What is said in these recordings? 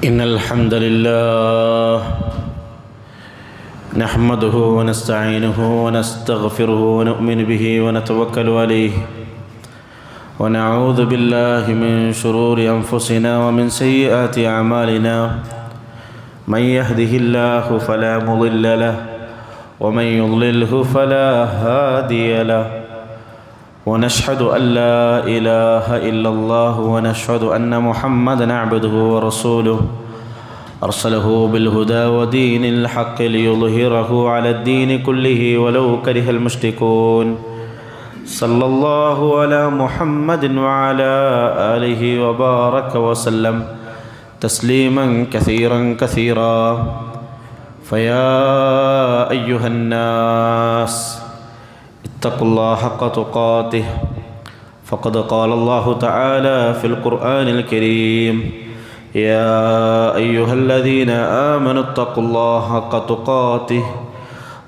إن الحمد لله نحمده ونستعينه ونستغفره ونؤمن به ونتوكل عليه ونعوذ بالله من شرور أنفسنا ومن سيئات أعمالنا من يهده الله فلا مضل له ومن يضلله فلا هادي له ونشهد أن لا إله إلا الله ونشهد أن محمدًا عبده ورسوله أرسله بالهدى ودين الحق ليظهره على الدين كله ولو كره المشركون صلى الله على محمد وعلى آله وبارك وسلم تسليما كثيرا كثيرا فيا أيها الناس اتقوا الله حق تقاته فقد قال الله تعالى في القرآن الكريم يا أيها الذين آمنوا اتقوا الله حق تقاته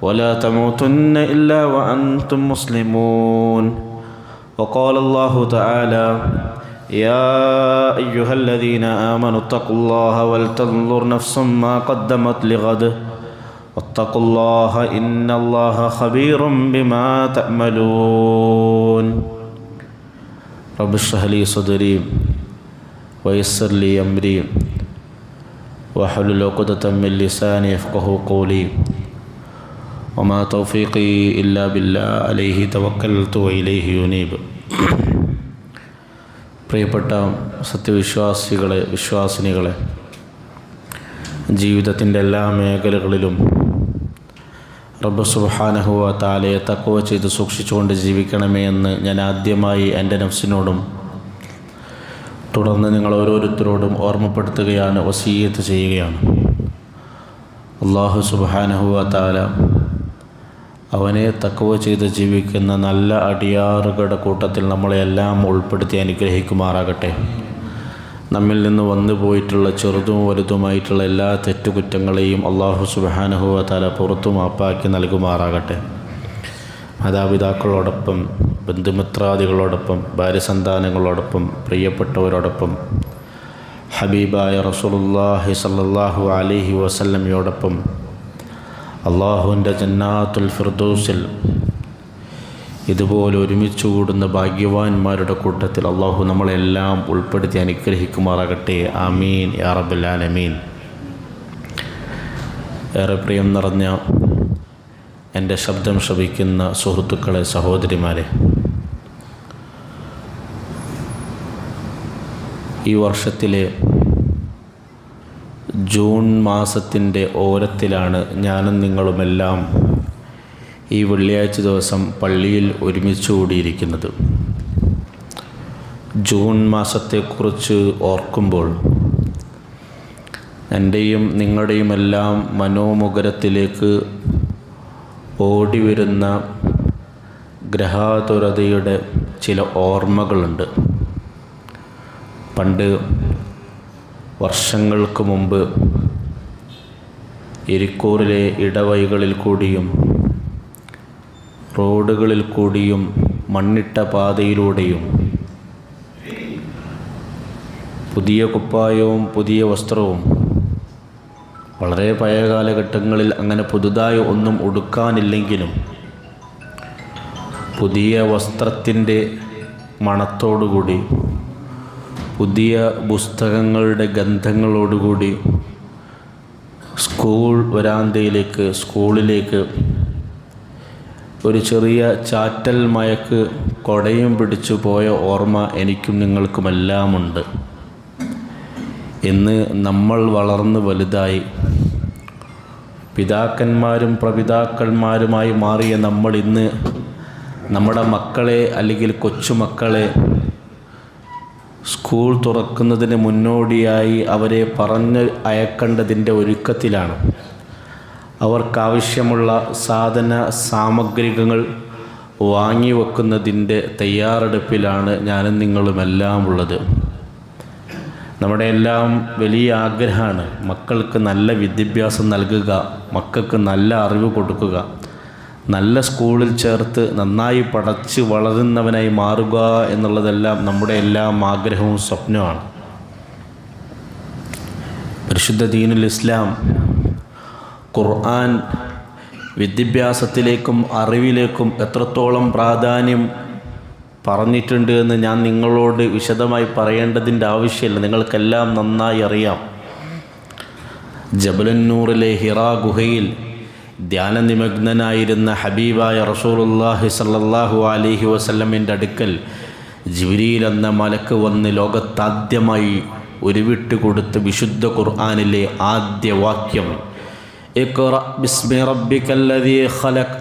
ولا تموتن إلا وأنتم مسلمون وقال الله تعالى يا أيها الذين آمنوا اتقوا الله ولتنظر نفس ما قدمت لغد واتقوا الله إن الله خبير بما تعملون رب اشرح لي صدري ويسر لي أمري واحلل عقدة من لساني يفقهوا قولي وما توفيقي إلا بالله عليه توكلت وإليه ينيب. പ്രിയപ്പെട്ട സത്യവിശ്വാസികളെ, വിശ്വാസിനികളെ, ജീവിതത്തിൻ്റെ എല്ലാ മേഖലകളിലും റബ്ബ് സുബ്ഹാനഹു വ തആലയെ തഖ്വ ചെയ്ത് സൂക്ഷിച്ചുകൊണ്ട് ജീവിക്കണമേ എന്ന് ഞാൻ ആദ്യമായി എൻ്റെ നഫ്സിനോടും തുടർന്ന് നിങ്ങൾ ഓരോരുത്തരോടും ഓർമ്മപ്പെടുത്തുകയാണ്, വസീയത്ത് ചെയ്യുകയാണ്. അല്ലാഹു സുബ്ഹാനഹു വ തആല അവനെ തഖ്വ ചെയ്ത് ജീവിക്കുന്ന നല്ല അടിയാറുകളുടെ കൂട്ടത്തിൽ നമ്മളെല്ലാം ഉൾപ്പെടുത്തി അനുഗ്രഹിക്കുമാറാകട്ടെ. നമ്മിൽ നിന്ന് വന്നു പോയിട്ടുള്ള ചെറുതും വലുതുമായിട്ടുള്ള എല്ലാ തെറ്റുകുറ്റങ്ങളെയും അല്ലാഹു സുബ്ഹാനഹു വ തആല പുറത്തു മാപ്പാക്കി നൽകുമാറാകട്ടെ. മാതാപിതാക്കളോടൊപ്പം, ബന്ധുമിത്രാദികളോടൊപ്പം, ഭാര്യസന്താനങ്ങളോടൊപ്പം, പ്രിയപ്പെട്ടവരോടൊപ്പം, ഹബീബായ റസൂലുള്ളാഹി സ്വല്ലല്ലാഹു അലൈഹി വസല്ലമയോടൊപ്പം അള്ളാഹുവിൻ്റെ ജന്നാത്തുൽ ഫിർദൗസിൽ ഇതുപോലെ ഒരുമിച്ച് കൂടുന്ന ഭാഗ്യവാന്മാരുടെ കൂട്ടത്തിൽ അള്ളാഹു നമ്മളെല്ലാം ഉൾപ്പെടുത്തി അനുഗ്രഹിക്കുമാറാകട്ടെ. ആമീൻ യാ റബ്ബൽ ആലമീൻ. ഏറെ പ്രിയം നിറഞ്ഞ എൻ്റെ ശബ്ദം ശ്രവിക്കുന്ന സുഹൃത്തുക്കളെ, സഹോദരിമാരെ, ഈ വർഷത്തിലെ ജൂൺ മാസത്തിൻ്റെ ഓരത്തിലാണ് ഞാനും നിങ്ങളുമെല്ലാം ഈ വെള്ളിയാഴ്ച ദിവസം പള്ളിയിൽ ഒരുമിച്ച് കൂടിയിരിക്കുന്നത്. ജൂൺ മാസത്തെക്കുറിച്ച് ഓർക്കുമ്പോൾ എൻ്റെയും നിങ്ങളുടെയുമെല്ലാം മനോമുഖരത്തിലേക്ക് ഓടിവരുന്ന ഗ്രഹാതുരതയുടെ ചില ഓർമ്മകളുണ്ട്. പണ്ട് വർഷങ്ങൾക്ക് മുമ്പ് ഇരിക്കൂറിലെ ഇടവഴികളിൽ കൂടിയും റോഡുകളിൽ കൂടിയും മണ്ണിട്ട പാതയിലൂടെയും പുതിയ കുപ്പായവും പുതിയ വസ്ത്രവും, വളരെ പഴയ കാലഘട്ടങ്ങളിൽ അങ്ങനെ പുതുതായി ഒന്നും ഉടുക്കാനില്ലെങ്കിലും പുതിയ വസ്ത്രത്തിൻ്റെ മണത്തോടുകൂടി, പുതിയ പുസ്തകങ്ങളുടെ ഗന്ധങ്ങളോടുകൂടി സ്കൂൾ വരാന്തയിലേക്ക്, സ്കൂളിലേക്ക് ഒരു ചെറിയ ചാറ്റൽ മയക്ക് കൊടയും പിടിച്ചു പോയ ഓർമ്മ എനിക്കും നിങ്ങൾക്കുമെല്ലാമുണ്ട്. ഇന്ന് നമ്മൾ വളർന്ന് വലുതായി പിതാക്കന്മാരും പ്രപിതാക്കന്മാരുമായി മാറിയ നമ്മൾ ഇന്ന് നമ്മുടെ മക്കളെ, അല്ലെങ്കിൽ കൊച്ചുമക്കളെ സ്കൂൾ തുറക്കുന്നതിന് മുന്നോടിയായി അവരെ പറഞ്ഞ് അയക്കേണ്ടതിൻ്റെ ഒരുക്കത്തിലാണ്. അവർക്കാവശ്യമുള്ള സാധന സാമഗ്രികൾ വാങ്ങി വെക്കുന്നതിൻ്റെ തയ്യാറെടുപ്പിലാണ് ഞാനും നിങ്ങളുമെല്ലാം ഉള്ളത്. നമ്മുടെ എല്ലാം വലിയ ആഗ്രഹമാണ് മക്കൾക്ക് നല്ല വിദ്യാഭ്യാസം നൽകുക, മക്കൾക്ക് നല്ല അറിവ് കൊടുക്കുക, നല്ല സ്കൂളിൽ ചേർത്ത് നന്നായി പഠിച്ച് വളരുന്നവനായി മാറുക എന്നുള്ളതെല്ലാം നമ്മുടെ എല്ലാം ആഗ്രഹവും സ്വപ്നമാണ്. പരിശുദ്ധ ദീനുൽ ഇസ്ലാം ഖുർആൻ വിദ്യാഭ്യാസത്തിലേക്കും അറിവിലേക്കും എത്രത്തോളം പ്രാധാന്യം പറഞ്ഞിട്ടുണ്ട് എന്ന് ഞാൻ നിങ്ങളോട് വിശദമായി പറയേണ്ടതിൻ്റെ ആവശ്യമില്ല, നിങ്ങൾക്കെല്ലാം നന്നായി അറിയാം. ജബലുന്നൂറിലെ ഹിറാ ഗുഹയിൽ ധ്യാനനിമഗ്നനായിരുന്ന ഹബീബായ റസൂലുള്ളാഹി സ്വല്ലല്ലാഹു അലൈഹി വസല്ലമിൻ്റെ അടുക്കൽ ജിബ്രീൽ എന്ന മലക്ക് വന്ന് ലോകത്താദ്യമായി ഉരുവിട്ട് കൊടുത്ത് വിശുദ്ധ ഖുർആനിലെ ആദ്യ വാക്യം ഇഖ്റ ബിസ്മി റബ്ബിക്കല്ലദീ ഖലഖ്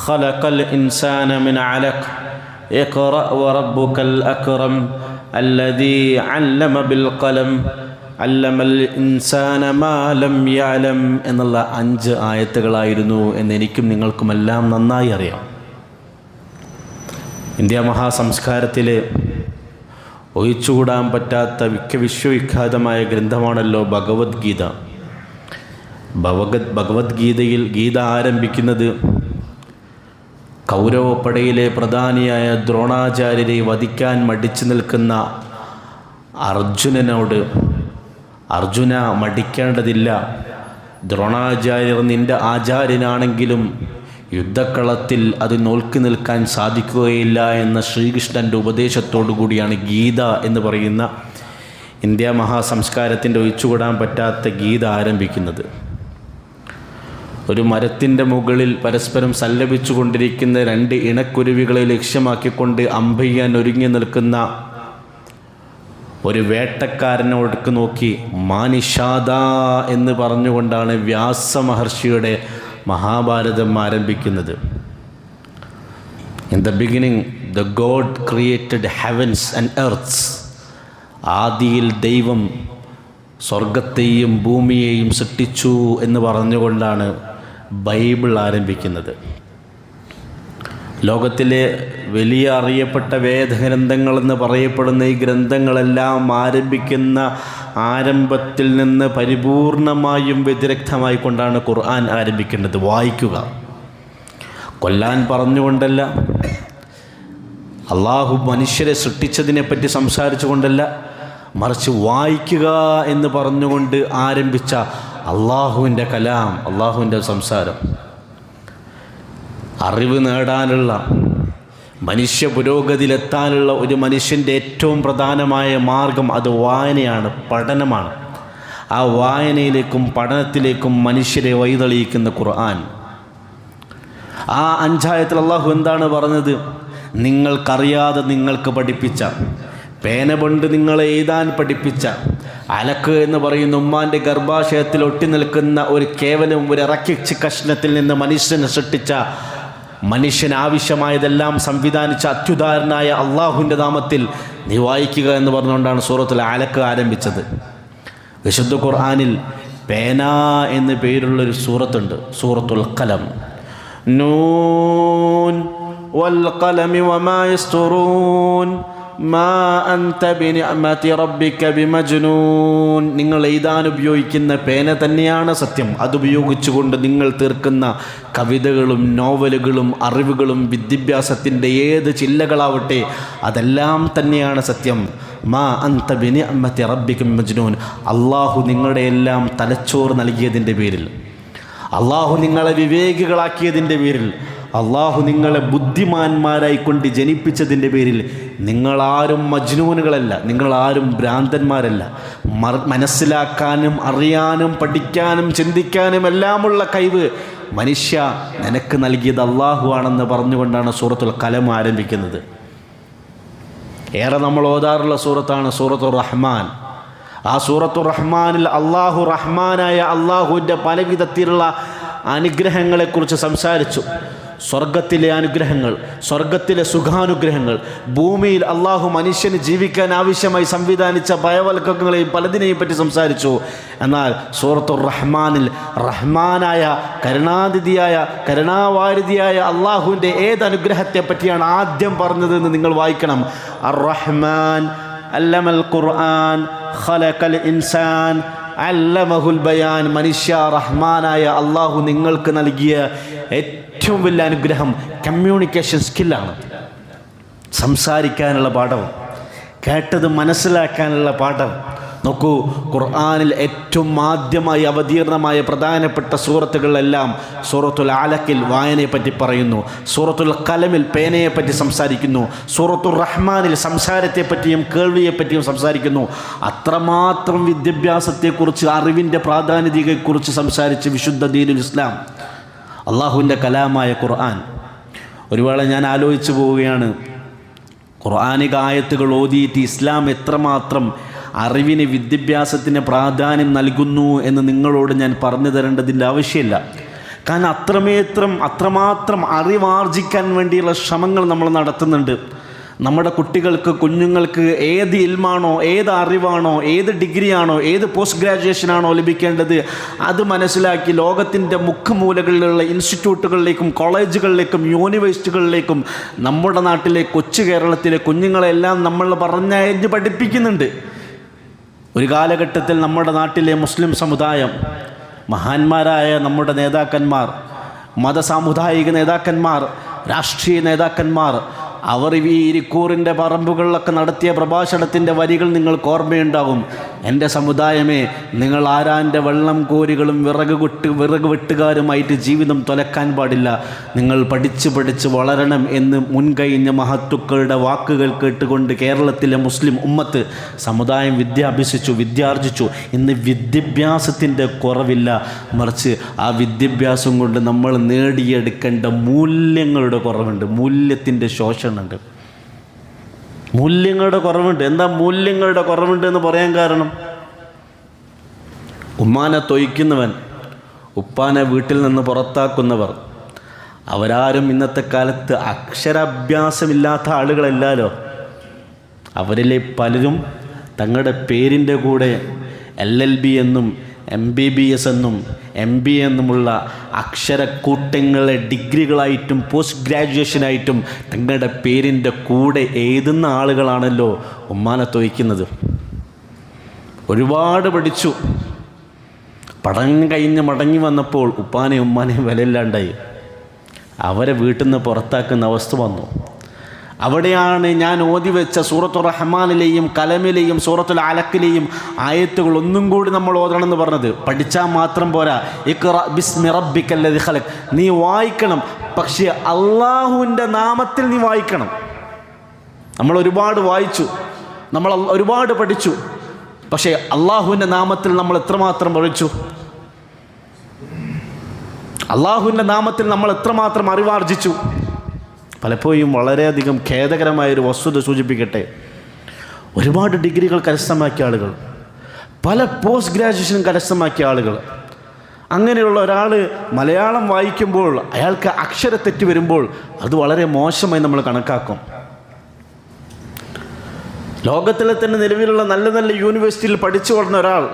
ഖലഖൽ ഇൻസാന മിൻ അലഖ് ഇഖ്റ വറബ്ബുക്കൽ അക്രം അല്ലദീ അല്ലമ ബിൽ ഖലം അല്ലമൽ ഇൻസാന മാ ലം യഅലം എന്നുള്ള 5 ആയത്തുകളായിരുന്നു എന്ന് എനിക്കും നിങ്ങൾക്കുമെല്ലാം നന്നായി അറിയാം. ഇന്ത്യ മഹാസംസ്കാരത്തിലെ ഒഴിച്ചുകൂടാൻ പറ്റാത്ത വിശ്വവിഖ്യാതമായ ഗ്രന്ഥമാണല്ലോ ഭഗവത്ഗീത. ഭഗവത്ഗീതയിൽ ഗീത ആരംഭിക്കുന്നത് കൗരവപ്പടയിലെ പ്രധാനിയായ ദ്രോണാചാര്യരെ വധിക്കാൻ മടിച്ചു നിൽക്കുന്ന അർജുനനോട്, അർജുന മടിക്കേണ്ടതില്ല, ദ്രോണാചാര്യർ നിൻ്റെ ആചാര്യനാണെങ്കിലും യുദ്ധക്കളത്തിൽ അത് നോക്കി നിൽക്കാൻ സാധിക്കുകയില്ല എന്ന ശ്രീകൃഷ്ണൻ്റെ ഉപദേശത്തോടു കൂടിയാണ് ഗീത എന്ന് പറയുന്ന ഇന്ത്യ മഹാസംസ്കാരത്തിൻ്റെ ഒഴിച്ചുകൂടാൻ പറ്റാത്ത ഗീത ആരംഭിക്കുന്നത്. ഒരു മരത്തിൻ്റെ മുകളിൽ പരസ്പരം സല്ലപിച്ചു കൊണ്ടിരിക്കുന്ന 2 ഇണക്കുരുവികളെ ലക്ഷ്യമാക്കിക്കൊണ്ട് അമ്പെയ്യാൻ ഒരുങ്ങി നിൽക്കുന്ന ഒരു വേട്ടക്കാരനോട് നോക്കി മാനിഷാദ എന്ന് പറഞ്ഞുകൊണ്ടാണ് വ്യാസമഹർഷിയുടെ മഹാഭാരതം ആരംഭിക്കുന്നത്. In the beginning the God created heavens and earth's. ആദിയിൽ ദൈവം സ്വർഗത്തെയും ഭൂമിയെയും സൃഷ്ടിച്ചു എന്ന് പറഞ്ഞുകൊണ്ടാണ് ബൈബിൾ ആരംഭിക്കുന്നത്. ലോകത്തിലെ വലിയ അറിയപ്പെട്ട വേദഗ്രന്ഥങ്ങളെന്ന് പറയപ്പെടുന്ന ഈ ഗ്രന്ഥങ്ങളെല്ലാം ആരംഭിക്കുന്ന ആരംഭത്തിൽ നിന്ന് പരിപൂർണമായും വ്യതിരക്തമായി കൊണ്ടാണ് ഖുർആൻ ആരംഭിക്കേണ്ടത്. വായിക്കുക, കൊല്ലാൻ പറഞ്ഞുകൊണ്ടല്ല, അള്ളാഹു മനുഷ്യരെ സൃഷ്ടിച്ചതിനെപ്പറ്റി സംസാരിച്ചുകൊണ്ടല്ല, മറിച്ച് വായിക്കുക എന്ന് പറഞ്ഞുകൊണ്ട് ആരംഭിച്ച അള്ളാഹുവിൻ്റെ കലാം, അള്ളാഹുവിൻ്റെ സംസാരം. അറിവ് നേടാനുള്ള, മനുഷ്യ പുരോഗതിയിലെത്താനുള്ള ഒരു മനുഷ്യൻ്റെ ഏറ്റവും പ്രധാനമായ മാർഗം അത് വായനയാണ്, പഠനമാണ്. ആ വായനയിലേക്കും പഠനത്തിലേക്കും മനുഷ്യരെ വഴിതെളിയിക്കുന്ന ഖുർആൻ. ആ 5 ആയത്തിൽ അള്ളാഹു എന്താണ് പറഞ്ഞത്? നിങ്ങൾക്കറിയാതെ നിങ്ങൾക്ക് പഠിപ്പിച്ച, പേന കൊണ്ട് നിങ്ങളെ എഴുതാൻ പഠിപ്പിച്ച, അലക്ക് എന്ന് പറയുന്ന ഉമ്മാൻ്റെ ഗർഭാശയത്തിൽ ഒട്ടി നിൽക്കുന്ന കേവലം ഒരു ഇറക്കിച്ച് കഷ്ണത്തിൽ നിന്ന് മനുഷ്യനെ സൃഷ്ടിച്ച, മനുഷ്യന് ആവശ്യമായതെല്ലാം സംവിധാനിച്ച അത്യുദാരനായ അള്ളാഹുവിൻ്റെ നാമത്തിൽ നീ വായിക്കുക എന്ന് പറഞ്ഞുകൊണ്ടാണ് സൂറത്തുൽ അലക്ക് ആരംഭിച്ചത്. വിശുദ്ധ ഖുർആനിൽ പേന എന്ന് പേരുള്ളൊരു സൂറത്തുണ്ട്, സൂറത്തുൽ ഖലം. നൂൻ വൽ ഖലമി വമാ യസ്തുറൂൻ മാ അൻത ബിനിഅമതി റബ്ബിക ബിമജ്നൂൻ. നിങ്ങൾ എഴുതാൻ ഉപയോഗിക്കുന്ന പേന തന്നെയാണ് സത്യം. അതുപയോഗിച്ചുകൊണ്ട് നിങ്ങൾ തീർക്കുന്ന കവിതകളും നോവലുകളും അറിവുകളും വിദ്യാഭ്യാസത്തിൻ്റെ ഏത് ചില്ലകളാവട്ടെ അതെല്ലാം തന്നെയാണ് സത്യം. മാ അൻത ബിനിഅമതി റബ്ബിക ബിമജ്നൂൻ. അള്ളാഹു നിങ്ങളുടെ എല്ലാം തലച്ചോറ് നൽകിയതിൻ്റെ പേരിൽ, അള്ളാഹു നിങ്ങളെ വിവേകികളാക്കിയതിൻ്റെ പേരിൽ, അള്ളാഹു നിങ്ങളെ ബുദ്ധിമാന്മാരായിക്കൊണ്ട് ജനിപ്പിച്ചതിൻ്റെ പേരിൽ നിങ്ങളാരും മജ്നൂനുകളല്ല, നിങ്ങളാരും ഭ്രാന്തന്മാരല്ല. മനസ്സിലാക്കാനും അറിയാനും പഠിക്കാനും ചിന്തിക്കാനും എല്ലാമുള്ള കഴിവ് മനുഷ്യ നിനക്ക് നൽകിയത് അള്ളാഹു ആണെന്ന് പറഞ്ഞുകൊണ്ടാണ് സൂറത്തുൽ ഖലം ആരംഭിക്കുന്നത്. ഏറെ നമ്മൾ ഓതാറുള്ള സൂറത്താണ് സൂറത്തുർ റഹ്മാൻ. ആ സൂറത്തുർ റഹ്മാനിൽ അള്ളാഹു റഹ്മാനായ അള്ളാഹുവിൻ്റെ പലവിധത്തിലുള്ള അനുഗ്രഹങ്ങളെക്കുറിച്ച് സംസാരിച്ചു. സ്വർഗത്തിലെ അനുഗ്രഹങ്ങൾ, സ്വർഗത്തിലെ സുഖാനുഗ്രഹങ്ങൾ, ഭൂമിയിൽ അള്ളാഹു മനുഷ്യന് ജീവിക്കാൻ ആവശ്യമായി സംവിധാനിച്ച ഭയവൽക്കങ്ങളെയും പലതിനെയും പറ്റി സംസാരിച്ചു. എന്നാൽ സൂറത്തുർ റഹ്മാനിൽ റഹ്മാനായ കരുണാനിധിയായ കരുണാവാരിധിയായ അള്ളാഹുവിൻ്റെ ഏത് അനുഗ്രഹത്തെ പറ്റിയാണ് ആദ്യം പറഞ്ഞതെന്ന് നിങ്ങൾ വായിക്കണം. അർ റഹ്മാൻ അല്ലമൽ ഖുർആൻ ഖലഖൽ ഇൻസാൻ അല്ലമഹുൽ ബയാൻ. മനുഷ്യ, റഹ്മാനായ അള്ളാഹു നിങ്ങൾക്ക് നൽകിയ ഏറ്റവും വലിയ അനുഗ്രഹം കമ്മ്യൂണിക്കേഷൻ സ്കില്ലാണ്. സംസാരിക്കാനുള്ള പാഠം, കേട്ടത് മനസ്സിലാക്കാനുള്ള പാഠം. നോക്കൂ, ഖുർആനിൽ ഏറ്റവും ആദ്യമായി അവതീർണമായ പ്രധാനപ്പെട്ട സൂറത്തുകളെല്ലാം സൂറത്തുൽ അലക്കിൽ വായനയെപ്പറ്റി പറയുന്നു, സൂറത്തുൽ ഖലമിൽ പേനയെപ്പറ്റി സംസാരിക്കുന്നു, സൂറത്തുർ റഹ്മാനിൽ സംസാരത്തെപ്പറ്റിയും കേൾവിയെപ്പറ്റിയും സംസാരിക്കുന്നു. അത്രമാത്രം വിദ്യാഭ്യാസത്തെക്കുറിച്ച്, അറിവിൻ്റെ പ്രാധാന്യതയെക്കുറിച്ച് സംസാരിച്ച് വിശുദ്ധ ദീനുൽ ഇസ്ലാം, അള്ളാഹുവിൻ്റെ കലാമായ ഖുർആൻ. ഒരു വേള ഞാൻ ആലോചിച്ചു പോവുകയാണ്, ഖുർആനിക ആയത്തുകൾ ഓതിയിട്ട് ഇസ്ലാം എത്രമാത്രം അറിവിന്, വിദ്യാഭ്യാസത്തിന് പ്രാധാന്യം നൽകുന്നു എന്ന് നിങ്ങളോട് ഞാൻ പറഞ്ഞു തരേണ്ടതിൻ്റെ ആവശ്യമില്ല. കാരണം അത്രമാത്രം അറിവാർജിക്കാൻ വേണ്ടിയുള്ള ശ്രമങ്ങൾ നമ്മൾ നടത്തുന്നുണ്ട്. നമ്മുടെ കുട്ടികൾക്ക്, കുഞ്ഞുങ്ങൾക്ക് ഏത് ഇൽമാണോ, ഏത് അറിവാണോ, ഏത് ഡിഗ്രിയാണോ, ഏത് പോസ്റ്റ് ഗ്രാജുവേഷനാണോ ലഭിക്കേണ്ടത് അത് മനസ്സിലാക്കി ലോകത്തിൻ്റെ മുഖമൂലകളിലുള്ള ഇൻസ്റ്റിറ്റ്യൂട്ടുകളിലേക്കും കോളേജുകളിലേക്കും യൂണിവേഴ്സിറ്റികളിലേക്കും നമ്മുടെ നാട്ടിലെ കൊച്ചു കേരളത്തിലെ കുഞ്ഞുങ്ങളെല്ലാം നമ്മൾ പറഞ്ഞ് പഠിപ്പിക്കുന്നുണ്ട്. ഒരു കാലഘട്ടത്തിൽ നമ്മുടെ നാട്ടിലെ മുസ്ലിം സമുദായം, മഹാന്മാരായ നമ്മുടെ നേതാക്കന്മാർ, മതസാമുദായിക നേതാക്കന്മാർ, രാഷ്ട്രീയ നേതാക്കന്മാർ, അവർ ഈ ഇരിക്കൂറിൻ്റെ പറമ്പുകളിലൊക്കെ നടത്തിയ പ്രഭാഷണത്തിൻ്റെ വരികൾ നിങ്ങൾക്ക് ഓർമ്മയുണ്ടാകും. എൻ്റെ സമുദായമേ, നിങ്ങൾ ആരാൻ്റെ വെള്ളം കോരികളും വിറക് വെട്ടുകാരുമായിട്ട് ജീവിതം തുലക്കാൻ പാടില്ല. നിങ്ങൾ പഠിച്ച് വളരണം എന്ന് മുൻകഴിഞ്ഞ മഹത്തുക്കളുടെ വാക്കുകൾ കേട്ടുകൊണ്ട് കേരളത്തിലെ മുസ്ലിം ഉമ്മത്ത് സമുദായം വിദ്യാർജിച്ചു. ഇന്ന് വിദ്യാഭ്യാസത്തിൻ്റെ കുറവില്ല, മറിച്ച് ആ വിദ്യാഭ്യാസം കൊണ്ട് നമ്മൾ നേടിയെടുക്കേണ്ട മൂല്യങ്ങളുടെ കുറവുണ്ട്, മൂല്യത്തിൻ്റെ ശോഷണമുണ്ട്, മൂല്യങ്ങളുടെ കുറവുണ്ട്. എന്താ മൂല്യങ്ങളുടെ കുറവുണ്ട് എന്ന് പറയാൻ കാരണം? ഉമ്മാനെ തൊയ്ക്കുന്നവൻ, ഉപ്പാനെ വീട്ടിൽ നിന്ന് പുറത്താക്കുന്നവർ, അവരാരും ഇന്നത്തെ കാലത്ത് അക്ഷരാഭ്യാസമില്ലാത്ത ആളുകളല്ലല്ലോ. അവരിലെ പലരും തങ്ങളുടെ പേരിൻ്റെ കൂടെ LLB എന്നും MBBS എന്നും MBA എന്നുമുള്ള അക്ഷരക്കൂട്ടങ്ങളെ ഡിഗ്രികളായിട്ടും പോസ്റ്റ് ഗ്രാജുവേഷനായിട്ടും തങ്ങളുടെ പേരിൻ്റെ കൂടെ എഴുതുന്ന ആളുകളാണല്ലോ ഉമ്മാനെ തൊയ്ക്കുന്നത്. ഒരുപാട് പഠിച്ചു, പഠനം കഴിഞ്ഞ് മടങ്ങി വന്നപ്പോൾ ഉപ്പാനെയും ഉമ്മാനെയും വിലയില്ലാണ്ടായി. അവരെ വീട്ടിൽ നിന്ന് പുറത്താക്കുന്ന അവസ്ഥ വന്നു. അവിടെയാണ് ഞാൻ ഓതി വെച്ച സൂറത്തുർ റഹ്മാനിലെയും കലമിലെയും സൂറത്തുൽ അലക്കിലെയും ആയത്തുകൾ ഒന്നും കൂടി നമ്മൾ ഓതണമെന്ന് പറഞ്ഞത്. പഠിച്ചാൽ മാത്രം പോരാ, ഇഖ്റ ബിസ്മി റബ്ബിക്കല്ലദീ ഖലഖ്, നീ വായിക്കണം. പക്ഷേ അള്ളാഹുവിൻ്റെ നാമത്തിൽ നീ വായിക്കണം. നമ്മൾ ഒരുപാട് വായിച്ചു, നമ്മൾ ഒരുപാട് പഠിച്ചു, പക്ഷേ അള്ളാഹുവിൻ്റെ നാമത്തിൽ നമ്മൾ എത്രമാത്രം പഠിച്ചു? അള്ളാഹുവിൻ്റെ നാമത്തിൽ നമ്മൾ എത്രമാത്രം അറിവാർജിച്ചു? പലപ്പോഴും വളരെയധികം ഖേദകരമായൊരു വസ്തുത സൂചിപ്പിക്കട്ടെ, ഒരുപാട് ഡിഗ്രികൾ കരസ്ഥമാക്കിയ ആളുകൾ, പല പോസ്റ്റ് ഗ്രാജുവേഷൻ കരസ്ഥമാക്കിയ ആളുകൾ, അങ്ങനെയുള്ള ഒരാൾ മലയാളം വായിക്കുമ്പോൾ അയാൾക്ക് അക്ഷരത്തെറ്റ് വരുമ്പോൾ അത് വളരെ മോശമായി നമ്മൾ കണക്കാക്കും. ലോകത്തിലെ തന്നെ നിലവിലുള്ള നല്ല യൂണിവേഴ്സിറ്റിയിൽ പഠിച്ചു വളർന്ന ഒരാൾ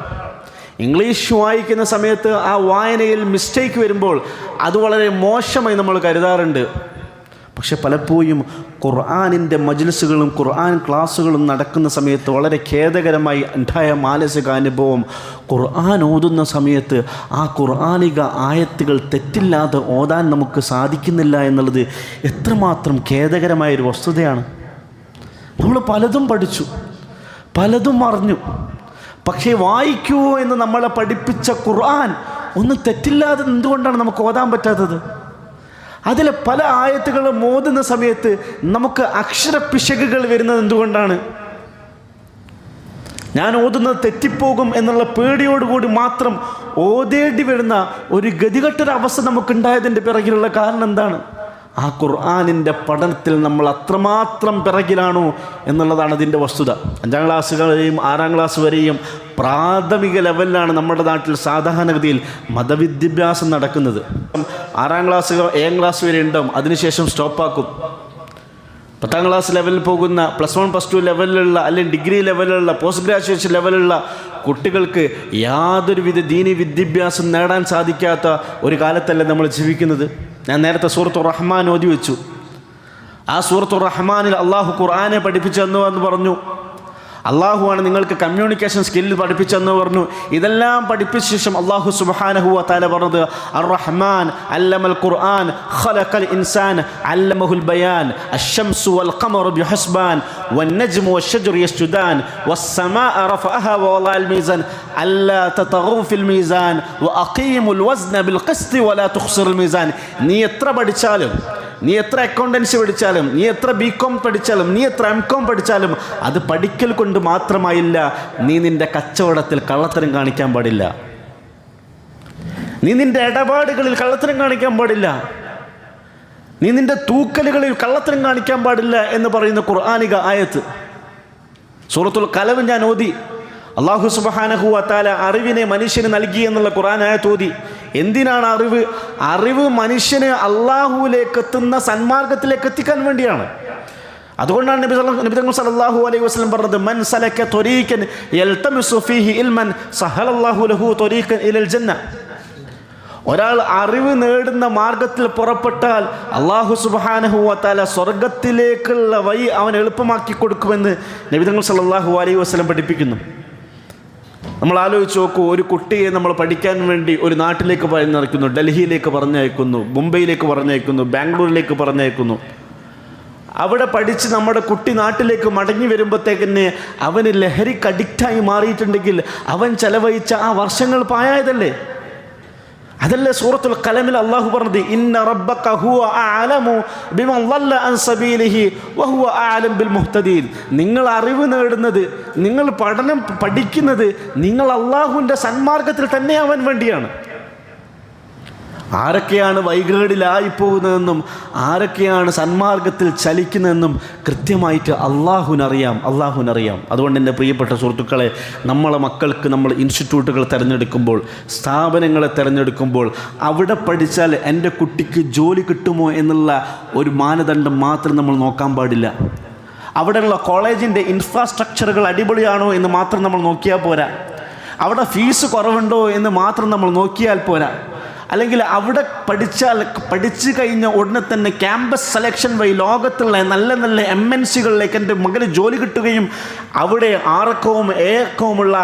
ഇംഗ്ലീഷ് വായിക്കുന്ന സമയത്ത് ആ വായനയിൽ മിസ്റ്റേക്ക് വരുമ്പോൾ അത് വളരെ മോശമായി നമ്മൾ കരുതാറുണ്ട്. പക്ഷെ പലപ്പോഴും ഖുർആനിൻ്റെ മജ്ലിസുകളും ഖുർആൻ ക്ലാസ്സുകളും നടക്കുന്ന സമയത്ത് വളരെ ഖേദകരമായി ഉണ്ടായ മാനസിക അനുഭവം, ഖുർആൻ ഓതുന്ന സമയത്ത് ആ ഖുർആനിക ആയത്തുകൾ തെറ്റില്ലാതെ ഓതാൻ നമുക്ക് സാധിക്കുന്നില്ല എന്നുള്ളത് എത്രമാത്രം ഖേദകരമായൊരു വസ്തുതയാണ്. നമ്മൾ പലതും പഠിച്ചു, പലതും അറിഞ്ഞു, പക്ഷേ വായിക്കൂ എന്ന് നമ്മളെ പഠിപ്പിച്ച ഖുർആൻ ഒന്നും തെറ്റില്ലാതെ എന്തുകൊണ്ടാണ് നമുക്ക് ഓതാൻ പറ്റാത്തത്? അതിലെ പല ആയത്തുകളും ഓതുന്ന സമയത്ത് നമുക്ക് അക്ഷരപ്പിശകുകൾ വരുന്നത് എന്തുകൊണ്ടാണ്? ഞാൻ ഓതുന്നത് തെറ്റിപ്പോകും എന്നുള്ള പേടിയോടുകൂടി മാത്രം ഓതേണ്ടി വരുന്ന ഒരു ഗതികെട്ടൊരവസ്ഥ നമുക്കുണ്ടായതിൻ്റെ പിറകിലുള്ള കാരണം എന്താണ്? ആ ഖുർആനിൻ്റെ പഠനത്തിൽ നമ്മൾ അത്രമാത്രം പിറകിലാണോ എന്നുള്ളതാണ് അതിൻ്റെ വസ്തുത. 5ാം ക്ലാസ് വരെയും 6ാം ക്ലാസ് വരെയും പ്രാഥമിക ലെവലിലാണ് നമ്മുടെ നാട്ടിൽ സാധാരണഗതിയിൽ മതവിദ്യാഭ്യാസം നടക്കുന്നത്. 6ാം ക്ലാസ് 7ാം ക്ലാസ് വരെ ഉണ്ടാവും, അതിനുശേഷം സ്റ്റോപ്പാക്കും. 10ാം ക്ലാസ് ലെവലിൽ പോകുന്ന +1 +2 ലെവലിലുള്ള അല്ലെങ്കിൽ ഡിഗ്രി ലെവലിലുള്ള പോസ്റ്റ് ഗ്രാജുവേഷൻ ലെവലിലുള്ള കുട്ടികൾക്ക് യാതൊരുവിധ ദീനി വിദ്യാഭ്യാസം നേടാൻ സാധിക്കാത്ത ഒരു കാലത്തല്ല നമ്മൾ ജീവിക്കുന്നത്. ഞാൻ നേരത്തെ സൂറത്തുർ റഹ്മാൻ ഓതി വെച്ചു. ആ സൂറത്തുർ റഹ്മാനിൽ അള്ളാഹു ഖുർആനെ പഠിപ്പിച്ചെന്ന് പറഞ്ഞു. അള്ളാഹുവാണ് നിങ്ങൾക്ക് കമ്മ്യൂണിക്കേഷൻ സ്കില്ല് പഠിപ്പിച്ചെന്ന് പറഞ്ഞു. ഇതെല്ലാം പഠിപ്പിച്ച ശേഷം അള്ളാഹു സുബ്ഹാനഹു വ തആല പറഞ്ഞത് അർ-റഹ്മാൻ അല്ലമൽ ഖുർആൻ ഖലഖൽ ഇൻസാൻ അല്ലമഹുൽ ബയാൻ അശ്ശംസു വൽ ഖമറു ബിഹുസ്ബാൻ വൻ-നജ്മു വശ്-ശജറു യസ്ജുദാൻ വസ്-സമാഅ റഫഅഹ വവളഅൽ മീസാൻ അല്ലാ തതഗൂ ഫിൽ മീസാൻ വഅഖീമുൽ വസ്ന ബിൽ ഖിസ്തി വലാ തുഖ്സിറുൽ മീസാൻ. നീ എത്ര പഠിച്ചാലും, നീ എത്ര അക്കൗണ്ടൻസി പഠിച്ചാലും, നീ എത്ര ബികോം പഠിച്ചാലും, നീ എത്ര എംകോം പഠിച്ചാലും അത് പഠിക്കൽ കൊണ്ട് മാത്രമായില്ല. നീ നിൻ്റെ കച്ചവടത്തിൽ കള്ളത്തരം കാണിക്കാൻ പാടില്ല. നീ നിൻ്റെ ഇടപാടുകളിൽ കള്ളത്തരം കാണിക്കാൻ പാടില്ല. നീ നിൻ്റെ തൂക്കലുകളിൽ കള്ളത്തരം കാണിക്കാൻ പാടില്ല എന്ന് പറയുന്ന ഖുർആനിക ആയത്ത് സൂറത്തുൽ ഖലം ഞാൻ ഓതി. അല്ലാഹു സുബ്ഹാനഹു വ തആല അറിവിനെ മനുഷ്യന് നൽകി എന്നുള്ള ഖുർആൻ ആയത്ത് ഓതി. എന്തിനാണ് അറിവ്? അറിവ് മനുഷ്യന് അള്ളാഹുവിലേക്ക് എത്തുന്ന സന്മാർഗത്തിലേക്ക് എത്തിക്കാൻ വേണ്ടിയാണ്. അതുകൊണ്ടാണ് നബി സല്ലല്ലാഹു അലൈഹി വസല്ലം പറഞ്ഞത് മൻ സലക ത്വരീഖൻ യൽതമിസു ഫീഹി ഇൽമൻ സഹലല്ലാഹു ലഹു ത്വരീഖൻ ഇലൽ ജന്ന. ഒരാൾ അറിവ് നേടുന്ന മാർഗത്തിൽ പുറപ്പെട്ടാൽ അല്ലാഹു സുബ്ഹാനഹു വ തആല സ്വർഗത്തിലേക്കുള്ള വഴി അവൻ എളുപ്പമാക്കി കൊടുക്കുമെന്ന് നബി സല്ലല്ലാഹു അലൈഹി വസല്ലം പഠിപ്പിക്കുന്നു. നമ്മൾ ആലോചിച്ച് നോക്കൂ, ഒരു കുട്ടിയെ നമ്മൾ പഠിക്കാൻ വേണ്ടി ഒരു നാട്ടിലേക്ക് പറഞ്ഞയക്കുന്നു, ഡൽഹിയിലേക്ക് പറഞ്ഞയക്കുന്നു, മുംബൈയിലേക്ക് പറഞ്ഞയക്കുന്നു, ബാംഗ്ലൂരിലേക്ക് പറഞ്ഞയക്കുന്നു. അവിടെ പഠിച്ച് നമ്മുടെ കുട്ടി നാട്ടിലേക്ക് മടങ്ങി വരുമ്പോഴത്തേക്കന്നെ അവന് ലഹരിക്ക് അഡിക്റ്റായി മാറിയിട്ടുണ്ടെങ്കിൽ അവൻ ചെലവഴിച്ച ആ വർഷങ്ങൾ പായായതല്ലേ? അതല്ലേ സൂറത്തുൽ ഖലമിൽ അല്ലാഹു പറഞ്ഞത് ഇന്ന റബ്ബക ഹുവ അഅലമു ബിമൻ ളല്ല അൻ സബീലിഹി വഹുവ അഅലം ബിൽ മുഹ്തദീൻ. നിങ്ങൾ അറിവ് നേടുന്നത്, നിങ്ങൾ പഠിക്കുന്നത് നിങ്ങൾ അല്ലാഹുവിൻ്റെ സന്മാർഗത്തിൽ തന്നെ ആവാൻ വേണ്ടിയാണ്. ആരൊക്കെയാണ് വൈകേടിലായി പോകുന്നതെന്നും ആരൊക്കെയാണ് സന്മാർഗത്തിൽ ചലിക്കുന്നതെന്നും കൃത്യമായിട്ട് അള്ളാഹുവിനറിയാം. അതുകൊണ്ട് എൻ്റെ പ്രിയപ്പെട്ട സുഹൃത്തുക്കളെ, നമ്മളെ മക്കൾക്ക് നമ്മൾ ഇൻസ്റ്റിറ്റ്യൂട്ടുകൾ തിരഞ്ഞെടുക്കുമ്പോൾ, സ്ഥാപനങ്ങളെ തിരഞ്ഞെടുക്കുമ്പോൾ അവിടെ പഠിച്ചാൽ എൻ്റെ കുട്ടിക്ക് ജോലി കിട്ടുമോ എന്നുള്ള ഒരു മാനദണ്ഡം മാത്രം നമ്മൾ നോക്കാൻ പാടില്ല. അവിടെയുള്ള കോളേജിൻ്റെ ഇൻഫ്രാസ്ട്രക്ചറുകൾ അടിപൊളിയാണോ എന്ന് മാത്രം നമ്മൾ നോക്കിയാൽ പോരാ. അവിടെ ഫീസ് കുറവുണ്ടോ എന്ന് മാത്രം നമ്മൾ നോക്കിയാൽ പോരാ. അല്ലെങ്കിൽ അവിടെ പഠിച്ചു കഴിഞ്ഞ ഉടനെ തന്നെ ക്യാമ്പസ് സെലക്ഷൻ വഴി ലോകത്തുള്ള നല്ല നല്ല MNCകളിലേക്ക് എൻ്റെ മകന് ജോലി കിട്ടുകയും അവിടെ ആർക്കവും ഏക്കവുമുള്ള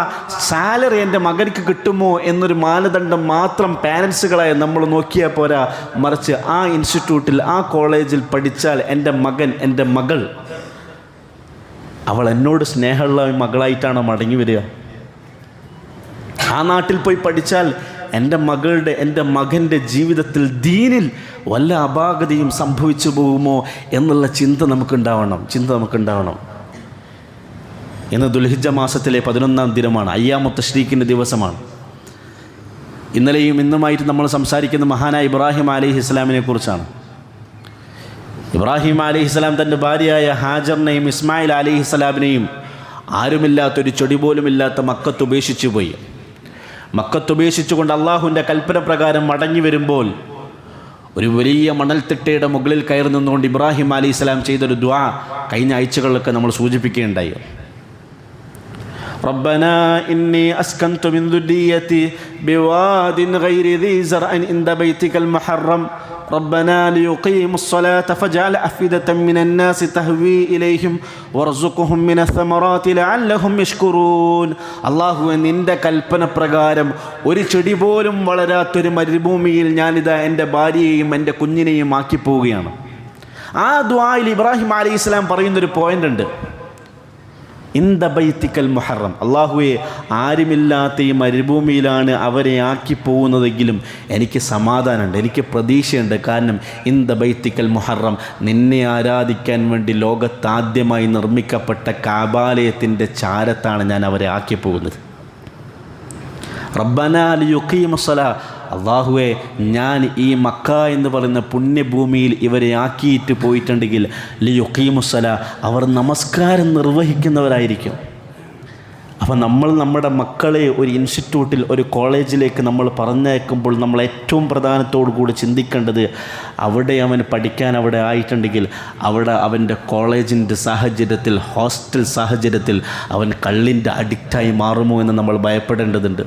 സാലറി എൻ്റെ മകനിക്ക് കിട്ടുമോ എന്നൊരു മാനദണ്ഡം മാത്രം പാരൻസുകളായി നമ്മൾ നോക്കിയാൽ പോരാ. മറിച്ച് ആ ഇൻസ്റ്റിറ്റ്യൂട്ടിൽ, ആ കോളേജിൽ പഠിച്ചാൽ എൻ്റെ മകൻ, എൻ്റെ മകൾ, അവൾ എന്നോട് സ്നേഹമുള്ള മകളായിട്ടാണ് മടങ്ങി വരിക. ആ നാട്ടിൽ പോയി പഠിച്ചാൽ എൻ്റെ മകളുടെ, എൻ്റെ മകൻ്റെ ജീവിതത്തിൽ ദീനിൽ വല്ല അപാകതയും സംഭവിച്ചു പോകുമോ എന്നുള്ള ചിന്ത നമുക്കുണ്ടാവണം. ഇന്ന് ദുൽഹിജ്ജ മാസത്തിലെ 11-ാം ദിനമാണ്, അയ്യാമു തശ്രീഖിൻ്റെ ദിവസമാണ്. ഇന്നലെയും ഇന്നുമായിട്ട് നമ്മൾ സംസാരിക്കുന്ന മഹാനായ ഇബ്രാഹിം അലൈഹിസ്സലാമിനെ കുറിച്ചാണ്. ഇബ്രാഹിം അലൈഹിസ്സലാം തൻ്റെ ഭാര്യയായ ഹാജറിനെയും ഇസ്മായിൽ അലൈഹിസ്സലാമിനെയും ആരുമില്ലാത്തൊരു ചെടി പോലുമില്ലാത്ത മക്കത്ത് ഉപേക്ഷിച്ചു പോയി. മക്കത്തുപേക്ഷിച്ചുകൊണ്ട് അള്ളാഹുവിൻ്റെ കൽപ്പന പ്രകാരം മടങ്ങി വരുമ്പോൾ ഒരു വലിയ മണൽത്തിട്ടയുടെ മുകളിൽ കയറി നിന്നുകൊണ്ട് ഇബ്രാഹിം അലൈഹിസ്സലാം ചെയ്തൊരു ദുആ കഴിഞ്ഞ ആഴ്ചകളിലൊക്കെ നമ്മൾ സൂചിപ്പിക്കുകയുണ്ടായി. റബ്ബനാ ഇന്നി അസ്കൻതു മിൻ ദുരിയതി ബിവാദിൻ ഗൈരി ദീ സർഅൻ ഇൻദ ബൈതികൽ മുഹറം റബ്ബനാ ലിയുഖീമുസ് സ്വലാത ഫജഅൽ അഫ്ഇദതൻ മിനൻ നാസി തഹ്വീ ഇലൈഹിം വർസുഖ്ഹും മിനസ് സമറാത്തി ലഅല്ലഹും യഷ്കുറൂൻ. അല്ലാഹുവേ, നിൻ്റെ കൽപ്പന പ്രകാരം ഒരു ചെടി പോലും വളരാത്തൊരു മരുഭൂമിയിൽ ഞാനിതാ എൻ്റെ ഭാര്യയെയും എൻ്റെ കുഞ്ഞിനെയും ആക്കി പോവുകയാണ്. ആ ദുആയിൽ ഇബ്രാഹിം അലൈഹിസ്സലാം പറയുന്നൊരു പോയിൻ്റ് ഉണ്ട്, ഇന്ദ ബൈതിക്കൽ മുഹറം. അല്ലാഹുവേ, ആരുമില്ലാത്ത ഈ മരുഭൂമിയിലാണ് അവരെ ആക്കി പോകുന്നതെങ്കിലും എനിക്ക് സമാധാനമുണ്ട്, എനിക്ക് പ്രതീക്ഷയുണ്ട്. കാരണം ഇന്ദ ബൈതിക്കൽ മുഹറം, നിന്നെ ആരാധിക്കാൻ വേണ്ടി ലോകത്താദ്യമായി നിർമ്മിക്കപ്പെട്ട കാബാലയത്തിൻ്റെ ചാരത്താണ് ഞാൻ അവരെ ആക്കി പോകുന്നത്. റബ്ബനാ ലിയുഖീമുസ്സലാ, അള്ളാഹുവേ, ഞാൻ ഈ മക്ക എന്ന് പറയുന്ന പുണ്യഭൂമിയിൽ ഇവരെ ആക്കിയിട്ട് പോയിട്ടുണ്ടെങ്കിൽ ലിയുഖീമുസ്സലാ, അവർ നമസ്കാരം നിർവഹിക്കുന്നവരായിരിക്കും. അപ്പം നമ്മുടെ മക്കളെ ഒരു ഇൻസ്റ്റിറ്റ്യൂട്ടിൽ, ഒരു കോളേജിലേക്ക് നമ്മൾ പറഞ്ഞയക്കുമ്പോൾ നമ്മൾ ഏറ്റവും പ്രധാനത്തോടു കൂടി ചിന്തിക്കേണ്ടത്, അവിടെ അവൻ പഠിക്കാൻ അവിടെ ആയിട്ടുണ്ടെങ്കിൽ അവിടെ അവൻ്റെ കോളേജിൻ്റെ സാഹചര്യത്തിൽ, ഹോസ്റ്റൽ സാഹചര്യത്തിൽ അവൻ കള്ളിൻ്റെ അഡിക്റ്റായി മാറുമോ എന്ന് നമ്മൾ ഭയപ്പെടേണ്ടതുണ്ട്.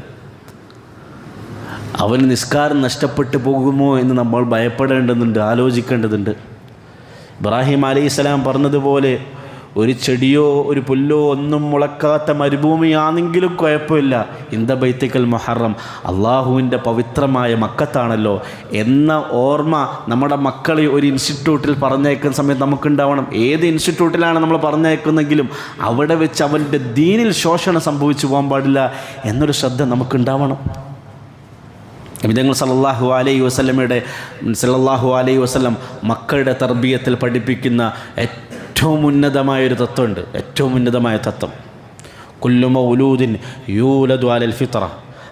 അവന് നിസ്കാരം നഷ്ടപ്പെട്ടു പോകുമോ എന്ന് നമ്മൾ ഭയപ്പെടേണ്ടതുണ്ട്, ആലോചിക്കേണ്ടതുണ്ട്. ഇബ്രാഹിം അലൈഹിസ്സലാം പറഞ്ഞതുപോലെ ഒരു ചെടിയോ ഒരു പുല്ലോ ഒന്നും മുളക്കാത്ത മരുഭൂമിയാണെങ്കിലും കുഴപ്പമില്ല. ഇന്ദ ബൈത്തിക്കൽ മുഹറം, അള്ളാഹുവിൻ്റെ പവിത്രമായ മക്കത്താണല്ലോ എന്ന ഓർമ്മ നമ്മുടെ മക്കളെ ഒരു ഇൻസ്റ്റിറ്റ്യൂട്ടിൽ പറഞ്ഞയക്കുന്ന സമയത്ത് നമുക്കുണ്ടാവണം. ഏത് ഇൻസ്റ്റിറ്റ്യൂട്ടിലാണ് നമ്മൾ പറഞ്ഞയക്കുന്നെങ്കിലും അവിടെ വെച്ച് അവൻ്റെ ദീനിൽ ശോഷണം സംഭവിച്ചു പോകാൻ പാടില്ല എന്നൊരു ശ്രദ്ധ നമുക്കുണ്ടാവണം. നബിതങ്ങൾ സല്ലല്ലാഹു അലൈഹി വസല്ലം മക്കളുടെ തർബിയത്തിൽ പഠിപ്പിക്കുന്ന ഏറ്റവും ഉന്നതമായൊരു തത്വമുണ്ട്. ഏറ്റവും ഉന്നതമായ തത്വം, കുല്ലു മൗലൂദിൻ യൂലദു അലൽ ഫിത്ര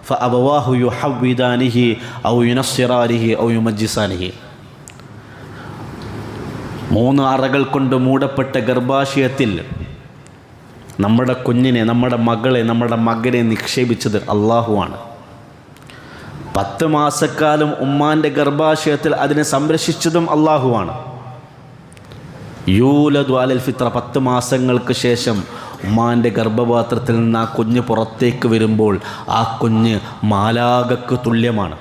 ഫഅബവാഹു യുഹവ്വിദാനിഹി ഔ യുനസ്സിറാനിഹി ഔ യുമജ്ജിസാനിഹി. 3 അറകൾ കൊണ്ട് മൂടപ്പെട്ട ഗർഭാശയത്തിൽ നമ്മുടെ കുഞ്ഞിനെ, നമ്മുടെ മകളെ, നമ്മുടെ മകനെ നിക്ഷേപിച്ചത് അള്ളാഹുവാണ്. 10 മാസക്കാലം ഉമ്മാൻ്റെ ഗർഭാശയത്തിൽ അതിനെ സംരക്ഷിച്ചതും അള്ളാഹുവാണ്. യൂലദു അലൽ ഫിത്ര, 10 മാസങ്ങൾക്ക് ശേഷം ഉമ്മാൻ്റെ ഗർഭപാത്രത്തിൽ നിന്ന് ആ കുഞ്ഞ് പുറത്തേക്ക് വരുമ്പോൾ ആ കുഞ്ഞ് മാലാഖക്ക് തുല്യമാണ്.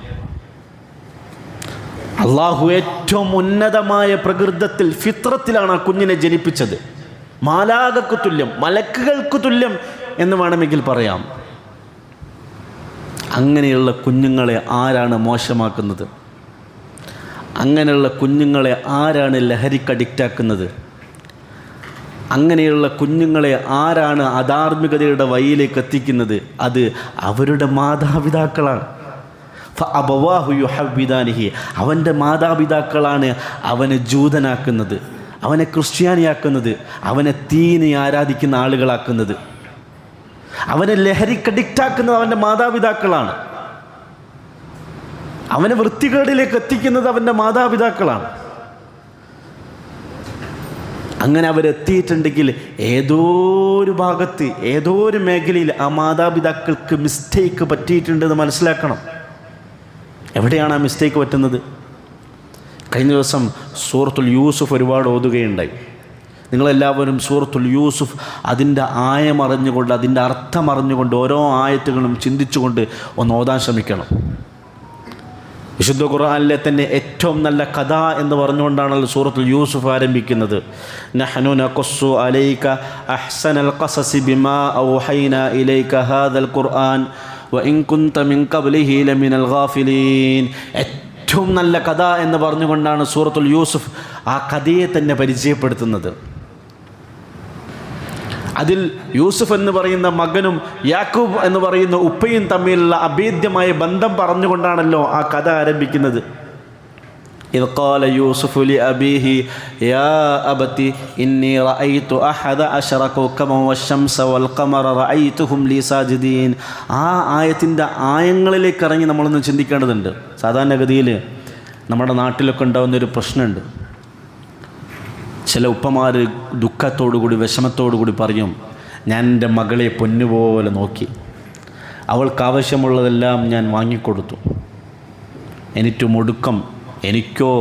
അള്ളാഹു ഏറ്റവും ഉന്നതമായ പ്രകൃതത്തിൽ, ഫിത്രത്തിലാണ് ആ കുഞ്ഞിനെ ജനിപ്പിച്ചത്. മാലാഖക്ക് തുല്യം, മലക്കുകൾക്ക് തുല്യം എന്ന് വേണമെങ്കിൽ പറയാം. അങ്ങനെയുള്ള കുഞ്ഞുങ്ങളെ ആരാണ് മോശമാക്കുന്നത്? അങ്ങനെയുള്ള കുഞ്ഞുങ്ങളെ ആരാണ് ലഹരിക്ക് അഡിക്റ്റാക്കുന്നത്? അങ്ങനെയുള്ള കുഞ്ഞുങ്ങളെ ആരാണ് അധാർമികതയുടെ വഴിയിലേക്ക് എത്തിക്കുന്നത്? അത് അവരുടെ മാതാപിതാക്കളാണ്. ഫഅബവാഹു യുഹവ്വിദാനിഹി, അവൻ്റെ മാതാപിതാക്കളാണ് അവനെ ജൂതനാക്കുന്നത്, അവനെ ക്രിസ്ത്യാനിയാക്കുന്നത്, അവനെ തീനി ആരാധിക്കുന്ന ആളുകളാക്കുന്നത്, അവനെ ലഹരിക്ക് അഡിക്റ്റാക്കുന്നത് അവൻ്റെ മാതാപിതാക്കളാണ്. അവനെ വൃത്തികേടിലേക്ക് എത്തിക്കുന്നത് അവൻ്റെ മാതാപിതാക്കളാണ്. അങ്ങനെ അവരെത്തിയിട്ടുണ്ടെങ്കിൽ ഏതോ ഒരു ഭാഗത്ത്, ഏതോ ഒരു മേഖലയിൽ ആ മാതാപിതാക്കൾക്ക് മിസ്റ്റേക്ക് പറ്റിയിട്ടുണ്ടെന്ന് മനസ്സിലാക്കണം. എവിടെയാണ് ആ മിസ്റ്റേക്ക് പറ്റുന്നത്? കഴിഞ്ഞ ദിവസം സൂറത്തുൽ യൂസുഫ് ഒരുപാട് ഓതുകയുണ്ടായി. നിങ്ങളെല്ലാവരും സൂറത്തുൽ യൂസുഫ് അതിൻ്റെ ആയമറിഞ്ഞുകൊണ്ട്, അതിൻ്റെ അർത്ഥം അറിഞ്ഞുകൊണ്ട്, ഓരോ ആയത്തുകളും ചിന്തിച്ചുകൊണ്ട് ഒന്ന് ഓതാൻ ശ്രമിക്കണം. വിശുദ്ധ ഖുർആനിലെ തന്നെ ഏറ്റവും നല്ല കഥ എന്ന് പറഞ്ഞുകൊണ്ടാണല്ലോ സൂറത്തുൽ യൂസുഫ് ആരംഭിക്കുന്നത്. നഹ്നു നഖുസ്സു അലൈക അഹ്സനൽ ഖസസി ബിമാ ഔഹൈനാ ഇലൈക ഹാദൽ ഖുർആൻ വഇൻ കുൻത മിൻ ഖബ്ലിഹി ലമിനൽ ഗാഫിലീൻ. ഏറ്റവും നല്ല കഥ എന്ന് പറഞ്ഞുകൊണ്ടാണ് സൂറത്തുൽ യൂസുഫ് ആ കഥയെ തന്നെ പരിചയപ്പെടുത്തുന്നത്. അതിൽ യൂസുഫ് എന്ന് പറയുന്ന മകനും യാക്കൂബ് എന്ന് പറയുന്ന ഉപ്പയും തമ്മിലുള്ള അഭേദ്യമായ ബന്ധം പറഞ്ഞുകൊണ്ടാണല്ലോ ആ കഥ ആരംഭിക്കുന്നത്. ഇദ് ഖാല യൂസുഫു ലി അബീഹി യാ അബതി ഇന്നി റഅയ്തു അഹദ അശറ കൗകബൻ വശംസ വൽ ഖമറ റഅയ്തുഹും ലി സാജിദീൻ. ആ ആയത്തിൻ്റെ ആയങ്ങളിലേക്ക് ഇറങ്ങി നമ്മളൊന്ന് ചിന്തിക്കേണ്ടതുണ്ട്. സാധാരണഗതിയിൽ നമ്മുടെ നാട്ടിലൊക്കെ ഉണ്ടാകുന്നൊരു പ്രശ്നമുണ്ട്. ചില ഉപ്പമാർ ദുഃഖത്തോടുകൂടി, വിഷമത്തോടുകൂടി പറയും, ഞാൻ എൻ്റെ മകളെ പൊന്നുപോലെ നോക്കി, അവൾക്കാവശ്യമുള്ളതെല്ലാം ഞാൻ വാങ്ങിക്കൊടുത്തു, എനിക്കൊടുക്കം എനിക്കോ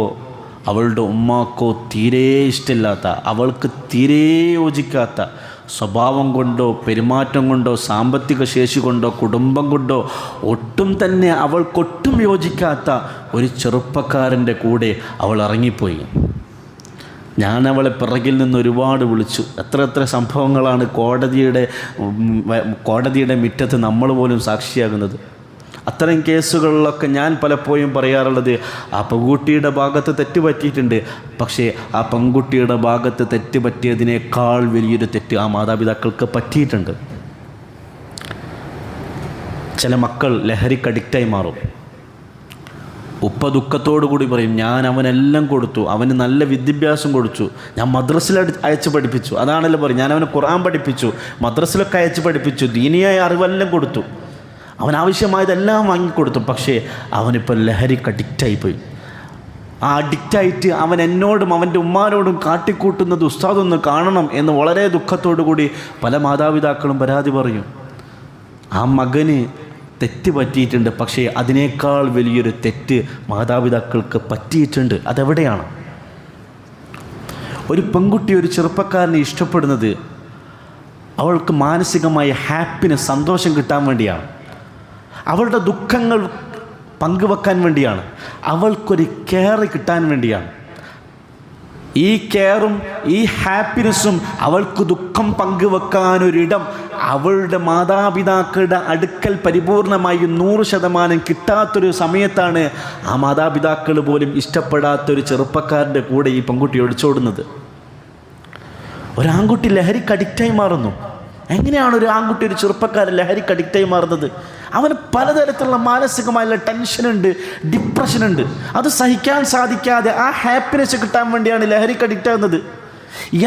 അവളുടെ ഉമ്മാക്കോ തീരെ ഇഷ്ടമില്ലാത്ത, അവൾക്ക് തീരെ യോജിക്കാത്ത സ്വഭാവം കൊണ്ടോ പെരുമാറ്റം കൊണ്ടോ സാമ്പത്തിക ശേഷി കൊണ്ടോ കുടുംബം കൊണ്ടോ ഒട്ടും തന്നെ അവൾക്കൊട്ടും യോജിക്കാത്ത ഒരു ചെറുപ്പക്കാരൻ്റെ കൂടെ അവൾ ഇറങ്ങിപ്പോയി. ഞാൻ അവളെ പിറകിൽ നിന്ന് ഒരുപാട് വിളിച്ചു. എത്ര സംഭവങ്ങളാണ് കോടതിയുടെ മുറ്റത്ത് നമ്മൾ പോലും സാക്ഷിയാകുന്നത്. അത്തരം കേസുകളിലൊക്കെ ഞാൻ പലപ്പോഴും പറയാറുള്ളത്, ആ പെൺകുട്ടിയുടെ ഭാഗത്ത് തെറ്റ് പറ്റിയിട്ടുണ്ട്, പക്ഷേ ആ പെൺകുട്ടിയുടെ ഭാഗത്ത് തെറ്റ് പറ്റിയതിനേക്കാൾ വലിയൊരു തെറ്റ് ആ മാതാപിതാക്കൾക്ക് പറ്റിയിട്ടുണ്ട്. ചില മക്കൾ ലഹരിക്ക് അഡിക്റ്റായി മാറും. ഉപ്പ ദുഃഖത്തോടു കൂടി പറയും, ഞാൻ അവനെല്ലാം കൊടുത്തു, അവന് നല്ല വിദ്യാഭ്യാസം കൊടുത്തു, ഞാൻ മദ്രസയിൽ അയച്ച് പഠിപ്പിച്ചു, അതാണല്ലോ പറയും, ഞാൻ അവന് ഖുർആൻ പഠിപ്പിച്ചു, മദ്രസയിലൊക്കെ അയച്ച് പഠിപ്പിച്ചു, ദീനിയായ അറിവെല്ലാം കൊടുത്തു, അവനാവശ്യമായതെല്ലാം വാങ്ങിക്കൊടുത്തു, പക്ഷേ അവനിപ്പോൾ ലഹരിക്ക് അഡിക്റ്റായിപ്പോയി. ആ അഡിക്റ്റായിട്ട് അവൻ എന്നോടും അവൻ്റെ ഉമ്മാനോടും കാട്ടിക്കൂട്ടുന്നത് ഉസ്താദൊന്ന് കാണണം എന്ന് വളരെ ദുഃഖത്തോടു കൂടി പല മാതാപിതാക്കളും പരാതി പറയും. ആ മകന് തെറ്റ് പറ്റിയിട്ടുണ്ട്, പക്ഷേ അതിനേക്കാൾ വലിയൊരു തെറ്റ് മാതാപിതാക്കൾക്ക് പറ്റിയിട്ടുണ്ട്. അതെവിടെയാണ്? ഒരു പെൺകുട്ടി ഒരു ചെറുപ്പക്കാരനെ ഇഷ്ടപ്പെടുന്നത് അവൾക്ക് മാനസികമായ ഹാപ്പിനെസ്, സന്തോഷം കിട്ടാൻ വേണ്ടിയാണ്, അവളുടെ ദുഃഖങ്ങൾ പങ്കുവെക്കാൻ വേണ്ടിയാണ്, അവൾക്കൊരു കെയർ കിട്ടാൻ വേണ്ടിയാണ്. ഈ കെയറും ഈ ഹാപ്പിനെസ്സും അവൾക്ക് ദുഃഖം പങ്കുവെക്കാനൊരിടം അവളുടെ മാതാപിതാക്കളുടെ അടുക്കൽ പരിപൂർണമായി 100% കിട്ടാത്തൊരു സമയത്താണ് ആ മാതാപിതാക്കൾ പോലും ഇഷ്ടപ്പെടാത്തൊരു ചെറുപ്പക്കാരൻ്റെ കൂടെ ഈ പെൺകുട്ടി ഒളിച്ചോടുന്നത്. ഒരാൺകുട്ടി ലഹരിക്ക് അഡിക്റ്റായി മാറുന്നു. എങ്ങനെയാണ് ഒരു ആൺകുട്ടി, ഒരു ചെറുപ്പക്കാരൻ ലഹരിക്ക് അഡിക്റ്റായി മാറുന്നത്? അവന് പലതരത്തിലുള്ള മാനസികമായുള്ള ടെൻഷനുണ്ട്, ഡിപ്രഷനുണ്ട്. അത് സഹിക്കാൻ സാധിക്കാതെ ആ ഹാപ്പിനെസ് കിട്ടാൻ വേണ്ടിയാണ് ലഹരിക്ക് അഡിക്റ്റ് ആകുന്നത്.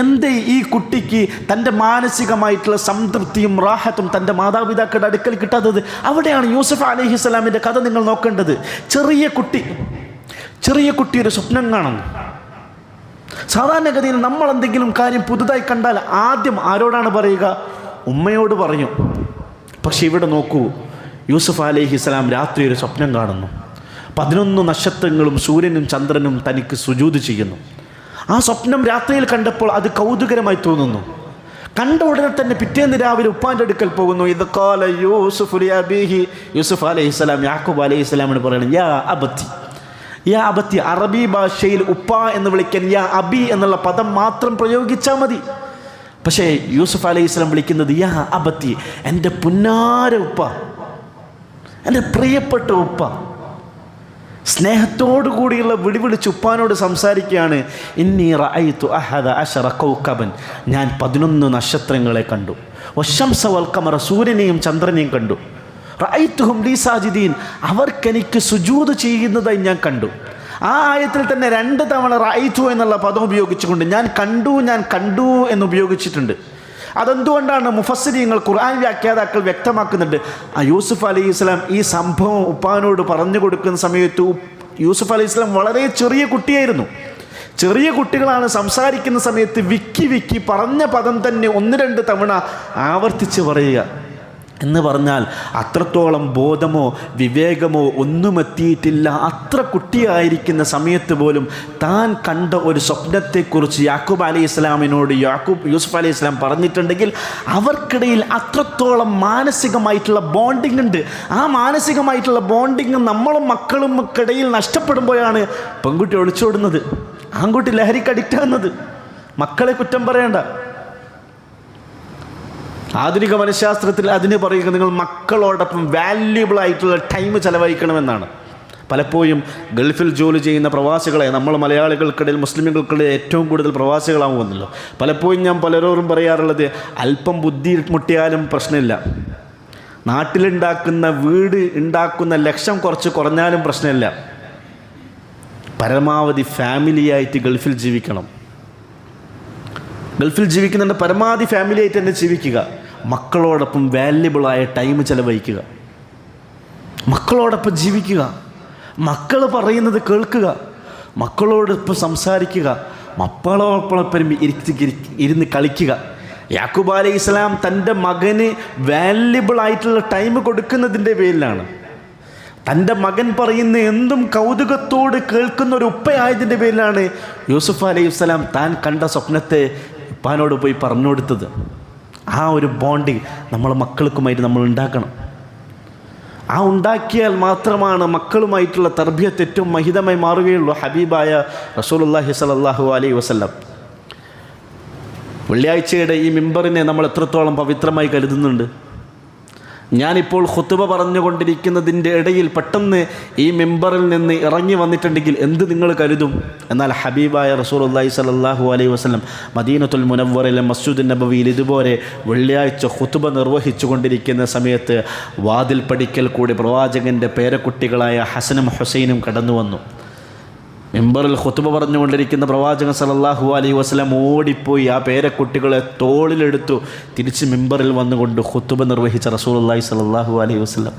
എന്തേ ഈ കുട്ടിക്ക് തൻ്റെ മാനസികമായിട്ടുള്ള സംതൃപ്തിയും റാഹത്തും തൻ്റെ മാതാപിതാക്കളുടെ അടുക്കൽ കിട്ടാത്തത്? അവിടെയാണ് യൂസുഫ് അലൈഹിസ്സലാമിൻ്റെ കഥ നിങ്ങൾ നോക്കേണ്ടത്. ചെറിയ കുട്ടി ഒരു സ്വപ്നം കാണുന്നു. സാധാരണഗതിയിൽ നമ്മൾ എന്തെങ്കിലും കാര്യം പുതുതായി കണ്ടാൽ ആദ്യം ആരോടാണ് പറയുക? ഉമ്മയോട് പറയും. പക്ഷെ ഇവിടെ നോക്കൂ, യൂസുഫ് അലൈഹിസ്സലാം രാത്രി ഒരു സ്വപ്നം കാണുന്നു. 11 നക്ഷത്രങ്ങളും സൂര്യനും ചന്ദ്രനും തനിക്ക് സുജൂദ് ചെയ്യുന്നു. ആ സ്വപ്നം രാത്രിയിൽ കണ്ടപ്പോൾ അത് കൗതുകരമായി തോന്നുന്നു. കണ്ട ഉടനെ തന്നെ പിറ്റേന്ന് രാവിലെ ഉപ്പാൻ്റെ അടുക്കൽ പോകുന്നു. ഇത് ഖാല യൂസുഫ് ലി അബീഹി, യൂസുഫ് അലൈഹിസ്സലാം യാക്കൂബ് അലൈഹിസ്സലാമിന് പറയുന്നത് യാ അബത്തി. അറബി ഭാഷയിൽ ഉപ്പ എന്ന് വിളിക്കാൻ യാ അബി എന്നുള്ള പദം മാത്രം പ്രയോഗിച്ചാൽ മതി. പക്ഷേ യൂസുഫ് അലൈഹിസ്സലാം വിളിക്കുന്നത് യാ അബത്തി, എൻ്റെ പുന്നാര ഉപ്പ, എൻ്റെ പ്രിയപ്പെട്ട ഉപ്പ. സ്നേഹത്തോടു കൂടിയുള്ള വിളിവിളിച്ച് ഉപ്പാനോട് സംസാരിക്കുകയാണ്. ഇന്നി റഅയ്തു അഹദ അശറ കൗകബൻ, ഞാൻ 11 നക്ഷത്രങ്ങളെ കണ്ടു. വശംസ വൽ ഖമറ, സൂര്യനെയും ചന്ദ്രനെയും കണ്ടു. റഅയ്തുഹും ലീ സാജിദീൻ, അവർക്കെനിക്ക് സുജൂദ് ചെയ്യുന്നതായി ഞാൻ കണ്ടു. ആ ആയത്തിൽ തന്നെ 2 തവണ റഅയ്തു എന്നുള്ള പദം ഉപയോഗിച്ചുകൊണ്ട് ഞാൻ കണ്ടു എന്ന് ഉപയോഗിച്ചിട്ടുണ്ട്. അതെന്തുകൊണ്ടാണ് മുഫസ്സിരീങ്ങൾ, ഖുർആൻ വ്യാഖ്യാതാക്കൾ വ്യക്തമാക്കുന്നുണ്ട്. യൂസുഫ് അലൈഹിസ്സലാം ഈ സംഭവം ഉപ്പാനോട് പറഞ്ഞു കൊടുക്കുന്ന സമയത്ത് യൂസുഫ് അലൈഹിസ്സലാം വളരെ ചെറിയ കുട്ടിയായിരുന്നു. ചെറിയ കുട്ടികളാണ് സംസാരിക്കുന്ന സമയത്ത് വിക്കി പറഞ്ഞ പദം തന്നെ 1-2 തവണ ആവർത്തിച്ച് പറയുക എന്ന് പറഞ്ഞാൽ അത്രത്തോളം ബോധമോ വിവേകമോ ഒന്നും എത്തിയിട്ടില്ല. അത്ര കുട്ടിയായിരിക്കുന്ന സമയത്ത് പോലും താൻ കണ്ട ഒരു സ്വപ്നത്തെക്കുറിച്ച് യാക്കൂബ് അലൈഹി ഇസ്ലാമിനോട് യൂസുഫ് അലൈഹി ഇസ്ലാം പറഞ്ഞിട്ടുണ്ടെങ്കിൽ അവർക്കിടയിൽ അത്രത്തോളം മാനസികമായിട്ടുള്ള ബോണ്ടിങ് ഉണ്ട്. ആ മാനസികമായിട്ടുള്ള ബോണ്ടിങ് നമ്മളും മക്കളും ഇടയിൽ നഷ്ടപ്പെടുമ്പോഴാണ് പെൺകുട്ടി ഒളിച്ചോടുന്നത്, ആൺകുട്ടി ലഹരിക്ക് അഡിക്റ്റ് ആകുന്നത്. മക്കളെ കുറ്റം പറയണ്ട. ആധുനിക മനഃശാസ്ത്രത്തിൽ അതിന് പറയുക, നിങ്ങൾ മക്കളോടൊപ്പം വാല്യുബിൾ ആയിട്ടുള്ള ടൈം ചെലവഴിക്കണമെന്നാണ്. പലപ്പോഴും ഗൾഫിൽ ജോലി ചെയ്യുന്ന പ്രവാസികളെ, നമ്മൾ മലയാളികൾക്കിടയിൽ മുസ്ലിമുകൾക്കിടയിൽ ഏറ്റവും കൂടുതൽ പ്രവാസികളാവുമല്ലോ. പലപ്പോഴും ഞാൻ പലരോടും പറയാറുള്ളത്, അല്പം ബുദ്ധി മുട്ടിയാലും പ്രശ്നമില്ല, നാട്ടിലുണ്ടാക്കുന്ന വീട് ഉണ്ടാക്കുന്ന ലക്ഷം കുറച്ച് കുറഞ്ഞാലും പ്രശ്നമില്ല, പരമാവധി ഫാമിലിയായിട്ട് ഗൾഫിൽ ജീവിക്കണം. ഗൾഫിൽ ജീവിക്കുന്നുണ്ട്, പരമാവധി ഫാമിലിയായിട്ട് തന്നെ ജീവിക്കുക. മക്കളോടൊപ്പം വാല്യുബിളായ ടൈം ചെലവഴിക്കുക, മക്കളോടൊപ്പം ജീവിക്കുക, മക്കൾ പറയുന്നത് കേൾക്കുക, മക്കളോടൊപ്പം സംസാരിക്കുക, മക്കളോടൊപ്പം ഇരുന്ന് കളിക്കുക. യാക്കൂബ് അലൈഹി ഇസ്ലാം തൻ്റെ മകന് വാല്യുബിളായിട്ടുള്ള ടൈം കൊടുക്കുന്നതിൻ്റെ പേരിലാണ്, തൻ്റെ മകൻ പറയുന്ന എന്തും കൗതുകത്തോട് കേൾക്കുന്ന ഒരു ഉപ്പയായതിൻ്റെ പേരിലാണ് യൂസുഫ് അലൈഹി ഇസ്ലാം താൻ കണ്ട സ്വപ്നത്തെ ഉപ്പാനോട് പോയി പറഞ്ഞു കൊടുത്തത്. ആ ഒരു ബോണ്ടിങ് നമ്മൾ മക്കൾക്കുമായിട്ട് നമ്മൾ ഉണ്ടാക്കണം. ആ ഉണ്ടാക്കിയാൽ മാത്രമാണ് മക്കളുമായിട്ടുള്ള തർബിയത്ത് ഏറ്റവും മഹിതമായി മാറുകയുള്ളൂ. ഹബീബായ റസൂലുള്ളാഹി സ്വല്ലല്ലാഹു അലൈഹി വസല്ലം വെള്ളിയാഴ്ചയുടെ ഈ മിമ്പറിനെ നമ്മൾ എത്രത്തോളം പവിത്രമായി കരുതുന്നുണ്ട്. ഞാനിപ്പോൾ ഖുതുബ പറഞ്ഞുകൊണ്ടിരിക്കുന്നതിൻ്റെ ഇടയിൽ പെട്ടെന്ന് ഈ മിമ്പറിൽ നിന്ന് ഇറങ്ങി വന്നിട്ടുണ്ടെങ്കിൽ എന്ത് നിങ്ങൾ കരുതും? എന്നാൽ ഹബീബായ റസൂലുള്ളാഹി സ്വല്ലല്ലാഹു അലൈഹി വസല്ലം മദീനത്തുൽ മുനവ്വറയിലെ മസ്ജിദുൻ നബവിയിൽ ഇതുപോലെ വെള്ളിയാഴ്ച ഖുതുബ നിർവഹിച്ചു കൊണ്ടിരിക്കുന്ന സമയത്ത് വാതിൽ പടിക്കൽ കൂടി പ്രവാചകൻ്റെ പേരക്കുട്ടികളായ ഹസനും ഹുസൈനും കടന്നു വന്നു. മിമ്പറിൽ ഖുതുബ പറഞ്ഞുകൊണ്ടിരിക്കുന്ന പ്രവാചകൻ സല്ലല്ലാഹു അലൈഹി വസല്ലം ഓടിപ്പോയി ആ പേരക്കുട്ടികളെ തോളിലെടുത്തു തിരിച്ച് മിമ്പറിൽ വന്നുകൊണ്ട് ഖുതുബ നിർവഹിച്ച റസൂലുള്ളാഹി സല്ലല്ലാഹു അലൈഹി വസല്ലം.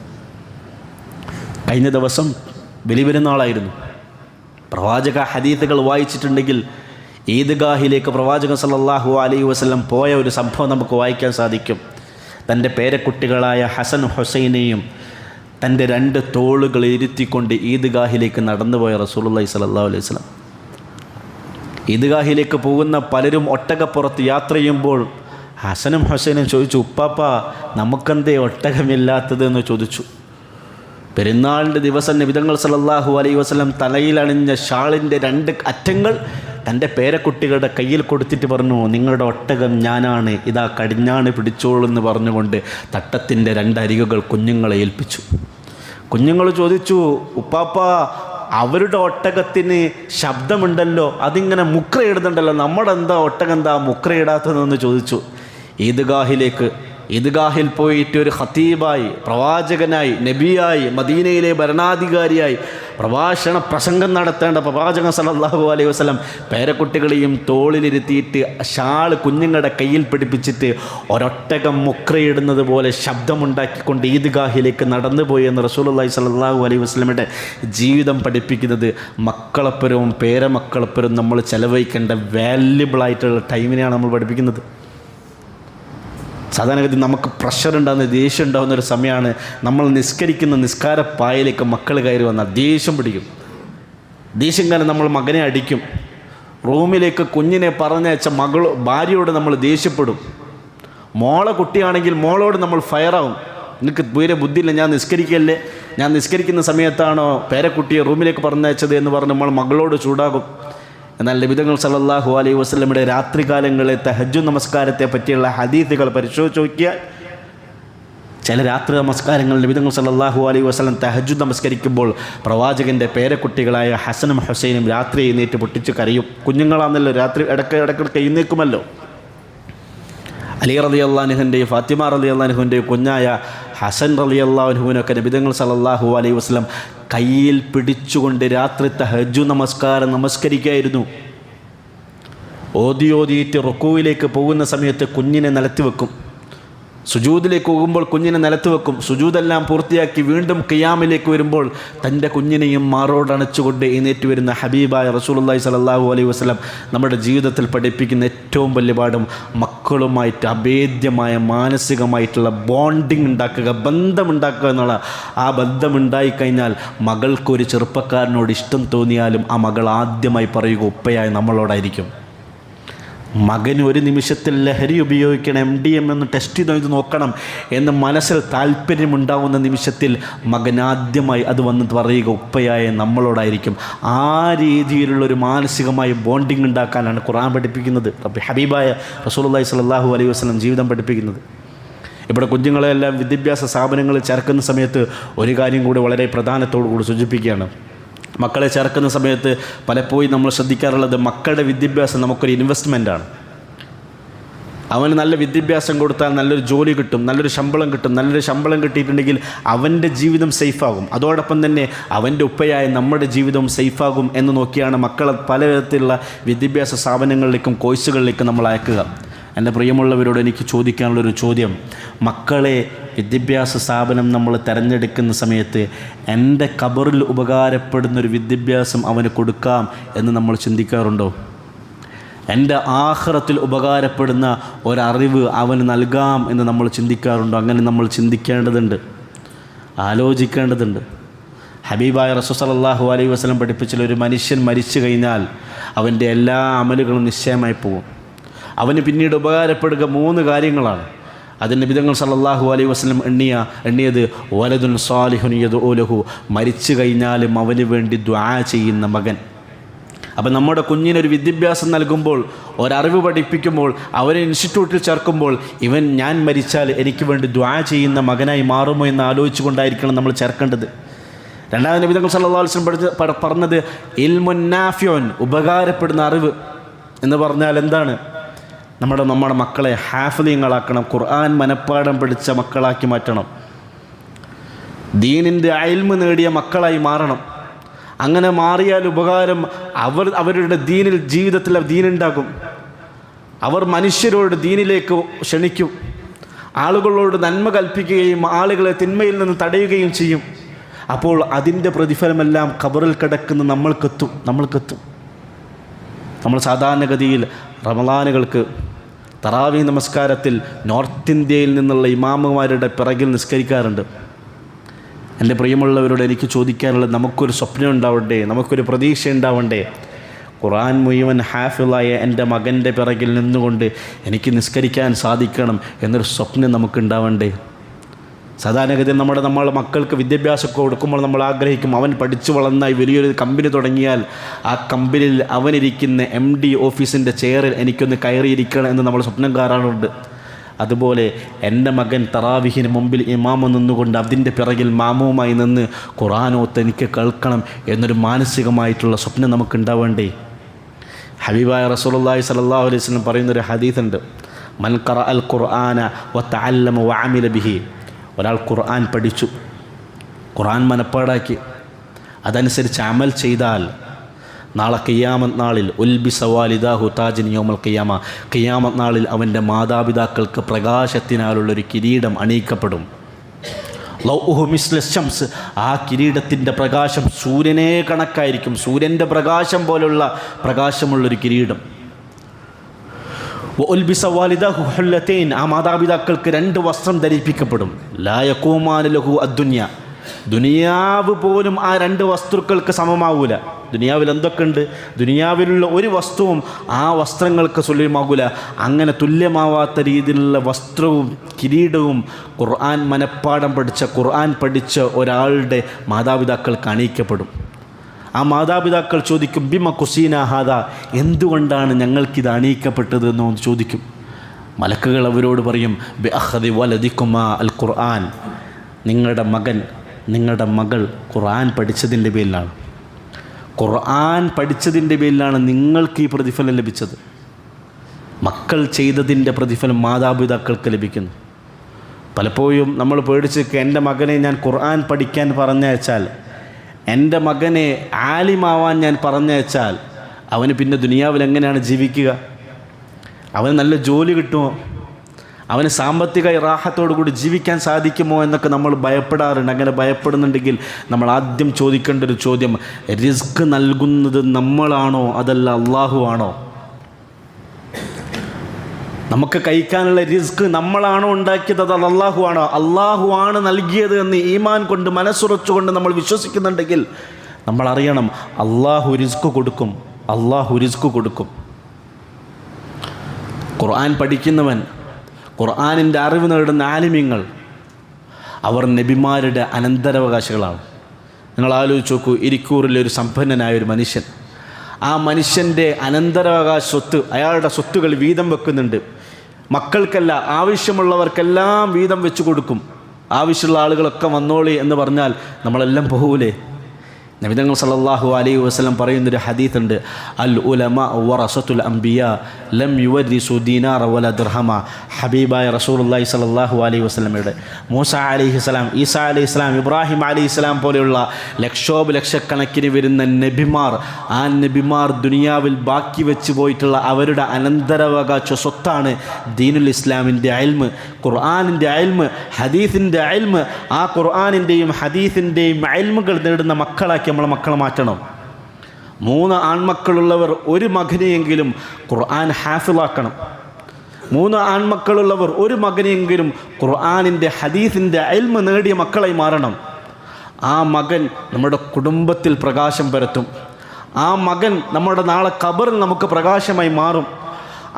കഴിഞ്ഞ ദിവസം ബലിപെരുന്നാളായിരുന്നു. പ്രവാചക ഹദീസുകൾ വായിച്ചിട്ടുണ്ടെങ്കിൽ ഈദ്ഗാഹിലേക്ക് പ്രവാചകൻ സല്ലല്ലാഹു അലൈഹി വസല്ലം പോയ ഒരു സംഭവം നമുക്ക് വായിക്കാൻ സാധിക്കും. തൻ്റെ പേരക്കുട്ടികളായ ഹസൻ ഹുസൈനെയും തൻ്റെ 2 തോളുകൾ ഇരുത്തിക്കൊണ്ട് ഈദ്ഗാഹിലേക്ക് നടന്നുപോയ റസൂലുള്ളാഹി സ്വല്ലല്ലാഹു അലൈഹി വസല്ലം. ഈദ്ഗാഹിലേക്ക് പോകുന്ന പലരും ഒട്ടകപ്പുറത്ത് യാത്ര ചെയ്യുമ്പോൾ ഹസനും ഹുസൈനും ചോദിച്ചു, ഉപ്പാപ്പ നമുക്കെന്തേ ഒട്ടകമില്ലാത്തത് എന്ന് ചോദിച്ചു. പെരുന്നാളിൻ്റെ ദിവസം നബി തങ്ങൾ സല്ലല്ലാഹു അലൈഹി വസല്ലം തലയിലണിഞ്ഞ ഷാളിൻ്റെ 2 അറ്റങ്ങൾ തൻ്റെ പേരക്കുട്ടികളുടെ കയ്യിൽ കൊടുത്തിട്ട് പറഞ്ഞു, നിങ്ങളുടെ ഒട്ടകം ഞാനാണ്, ഇതാ കടിഞ്ഞാണ് പിടിച്ചോളൂ എന്ന് പറഞ്ഞുകൊണ്ട് തട്ടത്തിൻ്റെ 2 അരികുകൾ കുഞ്ഞുങ്ങളെ ഏൽപ്പിച്ചു. കുഞ്ഞുങ്ങൾ ചോദിച്ചു, ഉപ്പാപ്പ അവരുടെ ഒട്ടകത്തിന് ശബ്ദമുണ്ടല്ലോ, അതിങ്ങനെ മുക്രയിടുന്നുണ്ടല്ലോ, നമ്മുടെ എന്താ ഒട്ടകം എന്താ മുക്രയിടാത്തതെന്ന് ചോദിച്ചു. ഈദ്ഗാഹിൽ പോയിട്ട് ഒരു ഖതീബായി, പ്രവാചകനായി, നബിയായി, മദീനയിലെ ഭരണാധികാരിയായി പ്രസംഗം നടത്തേണ്ട പ്രവാചകൻ സല്ലല്ലാഹു അലൈഹി വസല്ലം പേരക്കുട്ടികളെയും തോളിലിരുത്തിയിട്ട് ഷാള് കുഞ്ഞുങ്ങളുടെ കയ്യിൽ പിടിപ്പിച്ചിട്ട് ഒരൊട്ടകം മുക്രയിടുന്നത് പോലെ ശബ്ദമുണ്ടാക്കിക്കൊണ്ട് ഈദ്ഗാഹിലേക്ക് നടന്നുപോയി എന്ന് റസൂലുള്ളാഹി സല്ലല്ലാഹു അലൈഹി വസല്ലമയുടെ ജീവിതം പഠിപ്പിക്കുന്നത് മക്കളപ്പുറവും പേരമക്കളപ്പുറവും നമ്മൾ ചെലവഴിക്കേണ്ട വാല്യുബിളായിട്ടുള്ള ടൈമിനെയാണ് നമ്മൾ പഠിപ്പിക്കുന്നത്. സാധാരണഗതി നമുക്ക് പ്രഷർ ഉണ്ടാകുന്ന, ദേഷ്യം ഉണ്ടാകുന്ന ഒരു സമയമാണ് നമ്മൾ നിസ്കരിക്കുന്ന നിസ്കാരപ്പായയിലേക്ക് മക്കൾ കയറി വന്നാൽ ദേഷ്യം പിടിക്കും. ദേഷ്യം കാരണം നമ്മൾ മകനെ അടിക്കും. റൂമിലേക്ക് കുഞ്ഞിനെ പറഞ്ഞയച്ച ഭാര്യയോട് നമ്മൾ ദേഷ്യപ്പെടും. കുട്ടിയാണെങ്കിൽ മോളോട് നമ്മൾ ഫയറാവും. എനിക്ക് തീരെ ബുദ്ധിയില്ല, ഞാൻ നിസ്കരിക്കല്ലേ, ഞാൻ നിസ്കരിക്കുന്ന സമയത്താണോ പേരക്കുട്ടിയെ റൂമിലേക്ക് പറഞ്ഞയച്ചത് എന്ന് പറഞ്ഞ് നമ്മൾ മകളോട് ചൂടാകും. എന്നാൽ നബി തങ്ങൾ സല്ലല്ലാഹു അലൈഹി വസല്ലമയുടെ രാത്രികാലങ്ങളിലെ തഹജ്ജുദ് നമസ്കാരത്തെ പറ്റിയുള്ള ഹദീസുകൾ പരിശോധിച്ച് നോക്കിയാൽ ചില രാത്രി നമസ്കാരങ്ങൾ നബി തങ്ങൾ സല്ലല്ലാഹു അലൈഹി വസല്ലം തഹജ്ജുദ് നമസ്കരിക്കുമ്പോൾ പ്രവാചകൻ്റെ പേരക്കുട്ടികളായ ഹസനും ഹുസൈനും രാത്രി എഴുന്നേറ്റ് പൊട്ടിച്ച് കരയും. കുഞ്ഞുങ്ങളാണല്ലോ, രാത്രി ഇടയ്ക്കിടയ്ക്ക് എഴുന്നേൽക്കുമല്ലോ. അലി റളിയല്ലാഹു അൻഹുവിൻ്റെയും ഫാത്തിമ റളിയല്ലാഹു അൻഹുവിൻ്റെയും കുഞ്ഞായ ഹസൻ റളിയല്ലാഹു അൻഹുവിനൊക്കെ നബി തങ്ങൾ സല്ലല്ലാഹു അലൈഹി വസല്ലം കയ്യിൽ പിടിച്ചുകൊണ്ട് രാത്രി തഹജ്ജുദ് നമസ്കാരം നമസ്കരിക്കുകയായിരുന്നു. ഓതിയിട്ട് റുക്കൂവിലേക്ക് പോകുന്ന സമയത്ത് കുഞ്ഞിനെ നിലത്ത് വെക്കും. സുജൂദിലേക്ക് പോകുമ്പോൾ കുഞ്ഞിനെ നിലത്ത് വെക്കും. സുജൂദെല്ലാം പൂർത്തിയാക്കി വീണ്ടും ഖിയാമിലേക്ക് വരുമ്പോൾ തൻ്റെ കുഞ്ഞിനെയും മാറോടണച്ചുകൊണ്ട് എഴുന്നേറ്റ് വരുന്ന ഹബീബായ റസൂലുള്ളാഹി സ്വല്ലല്ലാഹു അലൈഹി വസല്ലം നമ്മുടെ ജീവിതത്തിൽ പഠിപ്പിക്കുന്ന ഏറ്റവും വലിയ പാഠം മക്കളുമായിട്ട് അഭേദ്യമായ മാനസികമായിട്ടുള്ള ബോണ്ടിങ് ഉണ്ടാക്കുക, ബന്ധമുണ്ടാക്കുക എന്നുള്ള. ആ ബന്ധമുണ്ടായിക്കഴിഞ്ഞാൽ മകൾക്കൊരു ചെറുപ്പക്കാരനോട് ഇഷ്ടം തോന്നിയാലും ആ മകൾ ആദ്യമായി പറയുക ഉപ്പയായ നമ്മളോടായിരിക്കും. മകന് ഒരു നിമിഷത്തിൽ ലഹരി ഉപയോഗിക്കണം, MDMA എന്ന് ടെസ്റ്റ് ചെയ്ത് നോക്കണം എന്ന് മനസ്സിൽ താല്പര്യമുണ്ടാകുന്ന നിമിഷത്തിൽ മകൻ ആദ്യമായി അത് വന്ന് പറയുക ഉപ്പയായ നമ്മളോടായിരിക്കും. ആ രീതിയിലുള്ളൊരു മാനസികമായ ബോണ്ടിങ് ഉണ്ടാക്കാനാണ് ഖുർആൻ പഠിപ്പിക്കുന്നത്, ഹബീബായ റസൂലുള്ളാഹി സ്വല്ലല്ലാഹു അലൈഹി വസല്ലം ജീവിതം പഠിപ്പിക്കുന്നത്. ഇവിടെ കുഞ്ഞുങ്ങളെല്ലാം വിദ്യാഭ്യാസ സ്ഥാപനങ്ങളിൽ ചേർക്കുന്ന സമയത്ത് ഒരു കാര്യം കൂടി വളരെ പ്രധാനത്തോടു കൂടി സൂചിപ്പിക്കുകയാണ്. മക്കളെ ചേർക്കുന്ന സമയത്ത് പലപ്പോഴും നമ്മൾ ശ്രദ്ധിക്കാറുള്ളത് മക്കളുടെ വിദ്യാഭ്യാസം നമുക്കൊരു ഇൻവെസ്റ്റ്മെൻറ്റാണ്. അവന് നല്ല വിദ്യാഭ്യാസം കൊടുത്താൽ നല്ലൊരു ജോലി കിട്ടും, നല്ലൊരു ശമ്പളം കിട്ടും. നല്ലൊരു ശമ്പളം കിട്ടിയിട്ടുണ്ടെങ്കിൽ അവൻ്റെ ജീവിതം സേഫാകും. അതോടൊപ്പം തന്നെ അവൻ്റെ ഉപ്പയായ നമ്മുടെ ജീവിതവും സേഫാകും എന്ന് നോക്കിയാണ് മക്കളെ പലതരത്തിലുള്ള വിദ്യാഭ്യാസ സ്ഥാപനങ്ങളിലേക്കും കോഴ്സുകളിലേക്കും നമ്മൾ അയക്കുക. എൻ്റെ പ്രിയമുള്ളവരോട് എനിക്ക് ചോദിക്കാനുള്ളൊരു ചോദ്യം, മക്കളെ വിദ്യാഭ്യാസ സ്ഥാപനം നമ്മൾ തിരഞ്ഞെടുക്കുന്ന സമയത്ത് എൻ്റെ ഖബറിൽ ഉപകാരപ്പെടുന്നൊരു വിദ്യാഭ്യാസം അവന് കൊടുക്കാം എന്ന് നമ്മൾ ചിന്തിക്കാറുണ്ടോ? എൻ്റെ ആഖിറത്തിൽ ഉപകാരപ്പെടുന്ന ഒരറിവ് അവന് നൽകാം എന്ന് നമ്മൾ ചിന്തിക്കാറുണ്ടോ? അങ്ങനെ നമ്മൾ ചിന്തിക്കേണ്ടതുണ്ട്, ആലോചിക്കേണ്ടതുണ്ട്. ഹബീബായ റസൂൽ സല്ലല്ലാഹു അലൈഹി വസല്ലം പഠിപ്പിച്ചുള്ള ഒരു മനുഷ്യൻ മരിച്ചു കഴിഞ്ഞാൽ അവൻ്റെ എല്ലാ അമലുകളും നിശ്ചയമായി പോകും. അവന് പിന്നീട് ഉപകാരപ്പെടുക 3 കാര്യങ്ങളാണ്. അതിന് നബി തങ്ങൾ സല്ലല്ലാഹു അലൈഹി വസല്ലം എണ്ണിയത് വലദുൻ സാലിഹുൻ യദ്ഉ ലഹു, മരിച്ചു കഴിഞ്ഞാലും അവന് വേണ്ടി ദുആ ചെയ്യുന്ന മകൻ. അപ്പം നമ്മുടെ കുഞ്ഞിനൊരു വിദ്യാഭ്യാസം നൽകുമ്പോൾ, ഒരറിവ് പഠിപ്പിക്കുമ്പോൾ, അവരെ ഇൻസ്റ്റിറ്റ്യൂട്ടിൽ ചേർക്കുമ്പോൾ ഞാൻ മരിച്ചാൽ എനിക്ക് വേണ്ടി ദുആ ചെയ്യുന്ന മകനായി മാറുമോ എന്ന് ആലോചിച്ചുകൊണ്ടായിരിക്കണം നമ്മൾ ചേർക്കേണ്ടത്. രണ്ടാമത് നബി തങ്ങൾ സല്ലല്ലാഹു അലൈഹി വസല്ലം പറഞ്ഞത് ഇൽമുൻ നാഫിഉൻ, ഉപകാരപ്പെടുന്ന അറിവ് എന്ന് പറഞ്ഞാൽ എന്താണ്? നമ്മുടെ മക്കളെ ഹാഫിളീങ്ങളാക്കണം, ഖുർആൻ മനഃപ്പാഠം പഠിച്ച മക്കളാക്കി മാറ്റണം, ദീനിൻ്റെ ഇൽമ് നേടിയ മക്കളായി മാറണം. അങ്ങനെ മാറിയാൽ ഉപകാരം അവരുടെ ജീവിതത്തിൽ ദീനുണ്ടാകും. അവർ മനുഷ്യരോട് ദീനിലേക്ക് ക്ഷണിക്കും, ആളുകളോട് നന്മ കൽപ്പിക്കുകയും ആളുകളെ തിന്മയിൽ നിന്ന് തടയുകയും ചെയ്യും. അപ്പോൾ അതിൻ്റെ പ്രതിഫലമെല്ലാം ഖബറിൽ കിടക്കുന്ന നമ്മൾക്കെത്തും. നമ്മൾ സാധാരണഗതിയിൽ റമളാനുകൾക്ക് തറാവീഹ് നമസ്കാരത്തിൽ നോർത്ത് ഇന്ത്യയിൽ നിന്നുള്ള ഇമാമുമാരുടെ പിറകിൽ നിസ്കരിക്കാറുണ്ട്. എൻ്റെ പ്രിയമുള്ളവരോട് എനിക്ക് ചോദിക്കാനുള്ളത്, നമുക്കൊരു സ്വപ്നം ഉണ്ടാവണ്ടേ, നമുക്കൊരു പ്രതീക്ഷ ഉണ്ടാവണ്ടേ? ഖുർആൻ മുഴുവൻ ഹാഫിളായ എൻ്റെ മകൻ്റെ പിറകിൽ നിന്നുകൊണ്ട് എനിക്ക് നിസ്കരിക്കാൻ സാധിക്കണം എന്നൊരു സ്വപ്നം നമുക്കുണ്ടാവണ്ടേ? സാധാരണഗതിയിൽ നമ്മളെ മക്കൾക്ക് വിദ്യാഭ്യാസമൊക്കെ കൊടുക്കുമ്പോൾ നമ്മൾ ആഗ്രഹിക്കും അവൻ പഠിച്ചു വളർന്നായി വലിയൊരു കമ്പനി തുടങ്ങിയാൽ ആ കമ്പനിയിൽ അവനിരിക്കുന്ന MD ഓഫീസിൻ്റെ ചെയറിൽ എനിക്കൊന്ന് കയറിയിരിക്കണം എന്ന് നമ്മൾ സ്വപ്നം കാണാറുണ്ട്. അതുപോലെ എൻ്റെ മകൻ തറാവിഹിന് മുമ്പിൽ ഇമാമ നിന്നുകൊണ്ട് അതിൻ്റെ പിറകിൽ മാമുവുമായി നിന്ന് ഖുർആനോത്ത് എനിക്ക് കേൾക്കണം എന്നൊരു മാനസികമായിട്ടുള്ള സ്വപ്നം നമുക്കുണ്ടാവേണ്ടേ? ഹബീബായ റസൂലുള്ളാഹി സ്വല്ലല്ലാഹു അലൈഹി വസല്ലം പറയുന്നൊരു ഹദീസുണ്ട്, മൻ ഖറഅൽ ഖുർആന വതഅല്ലമ വഅമില ബിഹി. ഒരാൾ ഖുർആൻ പഠിച്ചു, ഖുർആൻ മനപ്പാടാക്കി, അതനുസരിച്ച് അമൽ ചെയ്താൽ നാളെ ഖിയാമത്ത് നാളിൽ ഉൽബിസ വാലിദാഹു താജൻ യൗമൽ ഖിയാമ, ഖിയാമത്ത് നാളിൽ അവൻ്റെ മാതാപിതാക്കൾക്ക് പ്രകാശത്തിനാലുള്ളൊരു കിരീടം അണിയിക്കപ്പെടും. ലൗഹു മിസ്ല ശംസ്, ആ കിരീടത്തിൻ്റെ പ്രകാശം സൂര്യനെ കണക്കായിരിക്കും, സൂര്യൻ്റെ പ്രകാശം പോലുള്ള പ്രകാശമുള്ളൊരു കിരീടം. വഉൽബിസ വാലിദാഹു ഹുല്ലതൈൻ, ആ മാതാപിതാക്കൾക്ക് 2 വസ്ത്രം ധരിപ്പിക്കപ്പെടും. ലാ യഖൂമാന ലഹു അദ്ദുനിയ, ദുനിയാവ് പോലും ആ 2 വസ്തുക്കൾക്ക് സമമാവൂല. ദുനിയാവിൽ എന്തൊക്കെയുണ്ട്, ദുനിയാവിലുള്ള ഒരു വസ്തുവും ആ വസ്ത്രങ്ങൾക്ക് തുല്യമാകൂല. അങ്ങനെ തുല്യമാവാത്ത രീതിയിലുള്ള വസ്ത്രവും കിരീടവും ഖുർആൻ മനപ്പാഠം ഖുർആൻ പഠിച്ച ഒരാളുടെ മാതാപിതാക്കൾക്ക് അണിയിക്കപ്പെടും. ആ മാതാപിതാക്കൾ ചോദിക്കും, ബിമ കുസീന ഹാദ, എന്തുകൊണ്ടാണ് ഞങ്ങൾക്കിത് അണിയിക്കപ്പെട്ടത് എന്ന് ചോദിക്കും. മലക്കുകൾ അവരോട് പറയും, ബി അഖദി വലദിക്കുമാ അൽ ഖുർആൻ, നിങ്ങളുടെ മകൾ ഖുർആൻ പഠിച്ചതിൻ്റെ പേരിലാണ്, ഖുർആൻ പഠിച്ചതിൻ്റെ പേരിലാണ് നിങ്ങൾക്ക് ഈ പ്രതിഫലം ലഭിച്ചത്. മക്കൾ ചെയ്തതിൻ്റെ പ്രതിഫലം മാതാപിതാക്കൾക്ക് ലഭിക്കുന്നു. പലപ്പോഴും നമ്മൾ പേടിച്ച് എൻ്റെ മകനെ ഞാൻ ഖുർആൻ പഠിക്കാൻ പറഞ്ഞയച്ചാൽ, എൻ്റെ മകനെ ആലിമാവാൻ ഞാൻ പറഞ്ഞയച്ചാൽ അവന് പിന്നെ ദുനിയാവിൽ എങ്ങനെയാണ് ജീവിക്കുക? അവന് നല്ല ജോലി കിട്ടുമോ? അവന് സാമ്പത്തിക റാഹത്തോടു കൂടി ജീവിക്കാൻ സാധിക്കുമോ എന്നൊക്കെ നമ്മൾ ഭയപ്പെടാറുണ്ട്. അങ്ങനെ ഭയപ്പെടുന്നുണ്ടെങ്കിൽ നമ്മൾ ആദ്യം ചോദിക്കേണ്ട ഒരു ചോദ്യം, റിസ്ക് നൽകുന്നത് നമ്മളാണോ അതല്ല അള്ളാഹു ആണോ? നമുക്ക് കഴിക്കാനുള്ള റിസ്ക് നമ്മളാണോ ഉണ്ടാക്കിയത്, അത് അള്ളാഹു ആണോ? അള്ളാഹു ആണ് നൽകിയത് എന്ന് ഈമാൻ കൊണ്ട് മനസ്സുറച്ചുകൊണ്ട് നമ്മൾ വിശ്വസിക്കുന്നുണ്ടെങ്കിൽ നമ്മൾ അറിയണം, അള്ളാഹു റിസ്ക് കൊടുക്കും, അള്ളാഹു റിസ്ക് കൊടുക്കും. ഖുർആൻ പഠിക്കുന്നവൻ, ഖുർആനിൻ്റെ അറിവ് നേടുന്ന ആലിമ്യങ്ങൾ, അവർ നബിമാരുടെ അനന്തരാവകാശികളാണ്. നിങ്ങൾ ആലോചിച്ച് നോക്കൂ, ഇരിക്കൂറിലെ ഒരു സമ്പന്നനായ ഒരു മനുഷ്യൻ, ആ മനുഷ്യൻ്റെ അനന്തരാവകാശ സ്വത്ത്, അയാളുടെ സ്വത്തുകൾ വീതം വെക്കുന്നുണ്ട്. മക്കൾക്കല്ല, ആവശ്യമുള്ളവർക്കെല്ലാം വീതം വെച്ച് കൊടുക്കും. ആവശ്യമുള്ള ആളുകളൊക്കെ വന്നോളി എന്ന് പറഞ്ഞാൽ നമ്മളെല്ലാം പോകൂലേ? നബി തങ്ങൾ സല്ലല്ലാഹു അലൈഹി വസല്ലം പറയുന്നൊരു ഹദീത്ത് ഉണ്ട്, അൽ ഉലമാ വറസത്തുൽ അംബിയാ ലം യുവരിസു ദീനാറ വല ദിർഹമ. ഹബീബായ റസൂലുള്ളാഹി സല്ലല്ലാഹു അലൈഹി വസല്ലമയുടെ മൂസ അലൈഹിസ്സലാം, ഈസാ അലൈഹിസ്സലാം, ഇബ്രാഹിം അലൈഹിസ്സലാം പോലെയുള്ള ലക്ഷക്കണക്കിന് വരുന്ന നബിമാർ, ആ നബിമാർ ദുനിയാവിൽ ബാക്കി വെച്ച് പോയിട്ടുള്ള അവരുടെ അനന്തരാവകാശ സ്വത്താണ് ദീനുൽ ഇസ്ലാമിൻ്റെ ഇൽമ്, ഖുർആനിൻ്റെ ഇൽമ്, ഹദീസിൻ്റെ ഇൽമ്. ആ ഖുർആനിൻ്റെയും ഹദീസിൻ്റെയും ഇൽമുകൾ നേടുന്ന മക്കളാക്കി നമ്മളെ മക്കളെ മാറ്റണം. 3 ആൺമക്കളുള്ളവർ ഒരു മകനെയെങ്കിലും ഖുർആൻ ഹാഫിളാക്കണം. 3 ആൺമക്കളുള്ളവർ ഒരു മകനെയെങ്കിലും ഖുർആനിൻ്റെ ഹദീസിൻ്റെ ഇൽമ് നേടിയ മക്കളായി മാറണം. ആ മകൻ നമ്മുടെ കുടുംബത്തിൽ പ്രകാശം പരത്തും. ആ മകൻ നമ്മുടെ നാളെ ഖബറിൽ നമുക്ക് പ്രകാശമായി മാറും.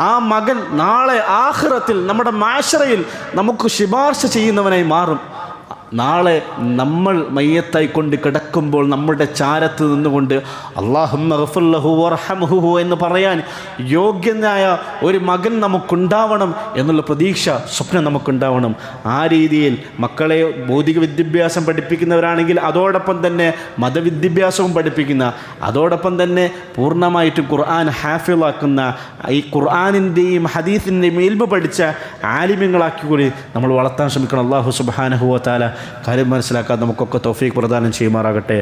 ആ മകൻ നാളെ ആഖിറത്തിൽ നമ്മുടെ മാശറയിൽ നമുക്ക് ശുപാർശ ചെയ്യുന്നവനായി മാറും. നാളെ നമ്മൾ മയ്യത്തായി കൊണ്ട് കിടക്കുമ്പോൾ നമ്മുടെ ചാരത്ത് നിന്നുകൊണ്ട് അല്ലാഹുമ്മ ഗ്ഫിർ ലഹു വർഹംഹു എന്ന് പറയാൻ യോഗ്യനായ ഒരു മകൻ നമുക്കുണ്ടാവണം എന്നുള്ള പ്രതീക്ഷ, സ്വപ്നം നമുക്കുണ്ടാവണം. ആ രീതിയിൽ മക്കളെ ഭൗതിക വിദ്യാഭ്യാസം പഠിപ്പിക്കുന്നവരാണെങ്കിൽ അതോടൊപ്പം തന്നെ മതവിദ്യാഭ്യാസവും പഠിപ്പിക്കുന്ന, അതോടൊപ്പം തന്നെ പൂർണ്ണമായിട്ടും ഖുർആൻ ഹാഫിളാക്കുന്ന, ഈ ഖുർആനിൻ്റെയും ഹദീസിൻ്റെയും ഇൽമ പഠിച്ച ആലിമ്യങ്ങളാക്കി കൂടി നമ്മൾ വളർത്താൻ ശ്രമിക്കണം. അല്ലാഹു സുബ്ഹാനഹു വ തആല കാര്യം മനസ്സിലാക്കാൻ നമുക്കൊക്കെ തൗഫീഖ് പ്രദാനം ചെയ്യുമാറാകട്ടെ.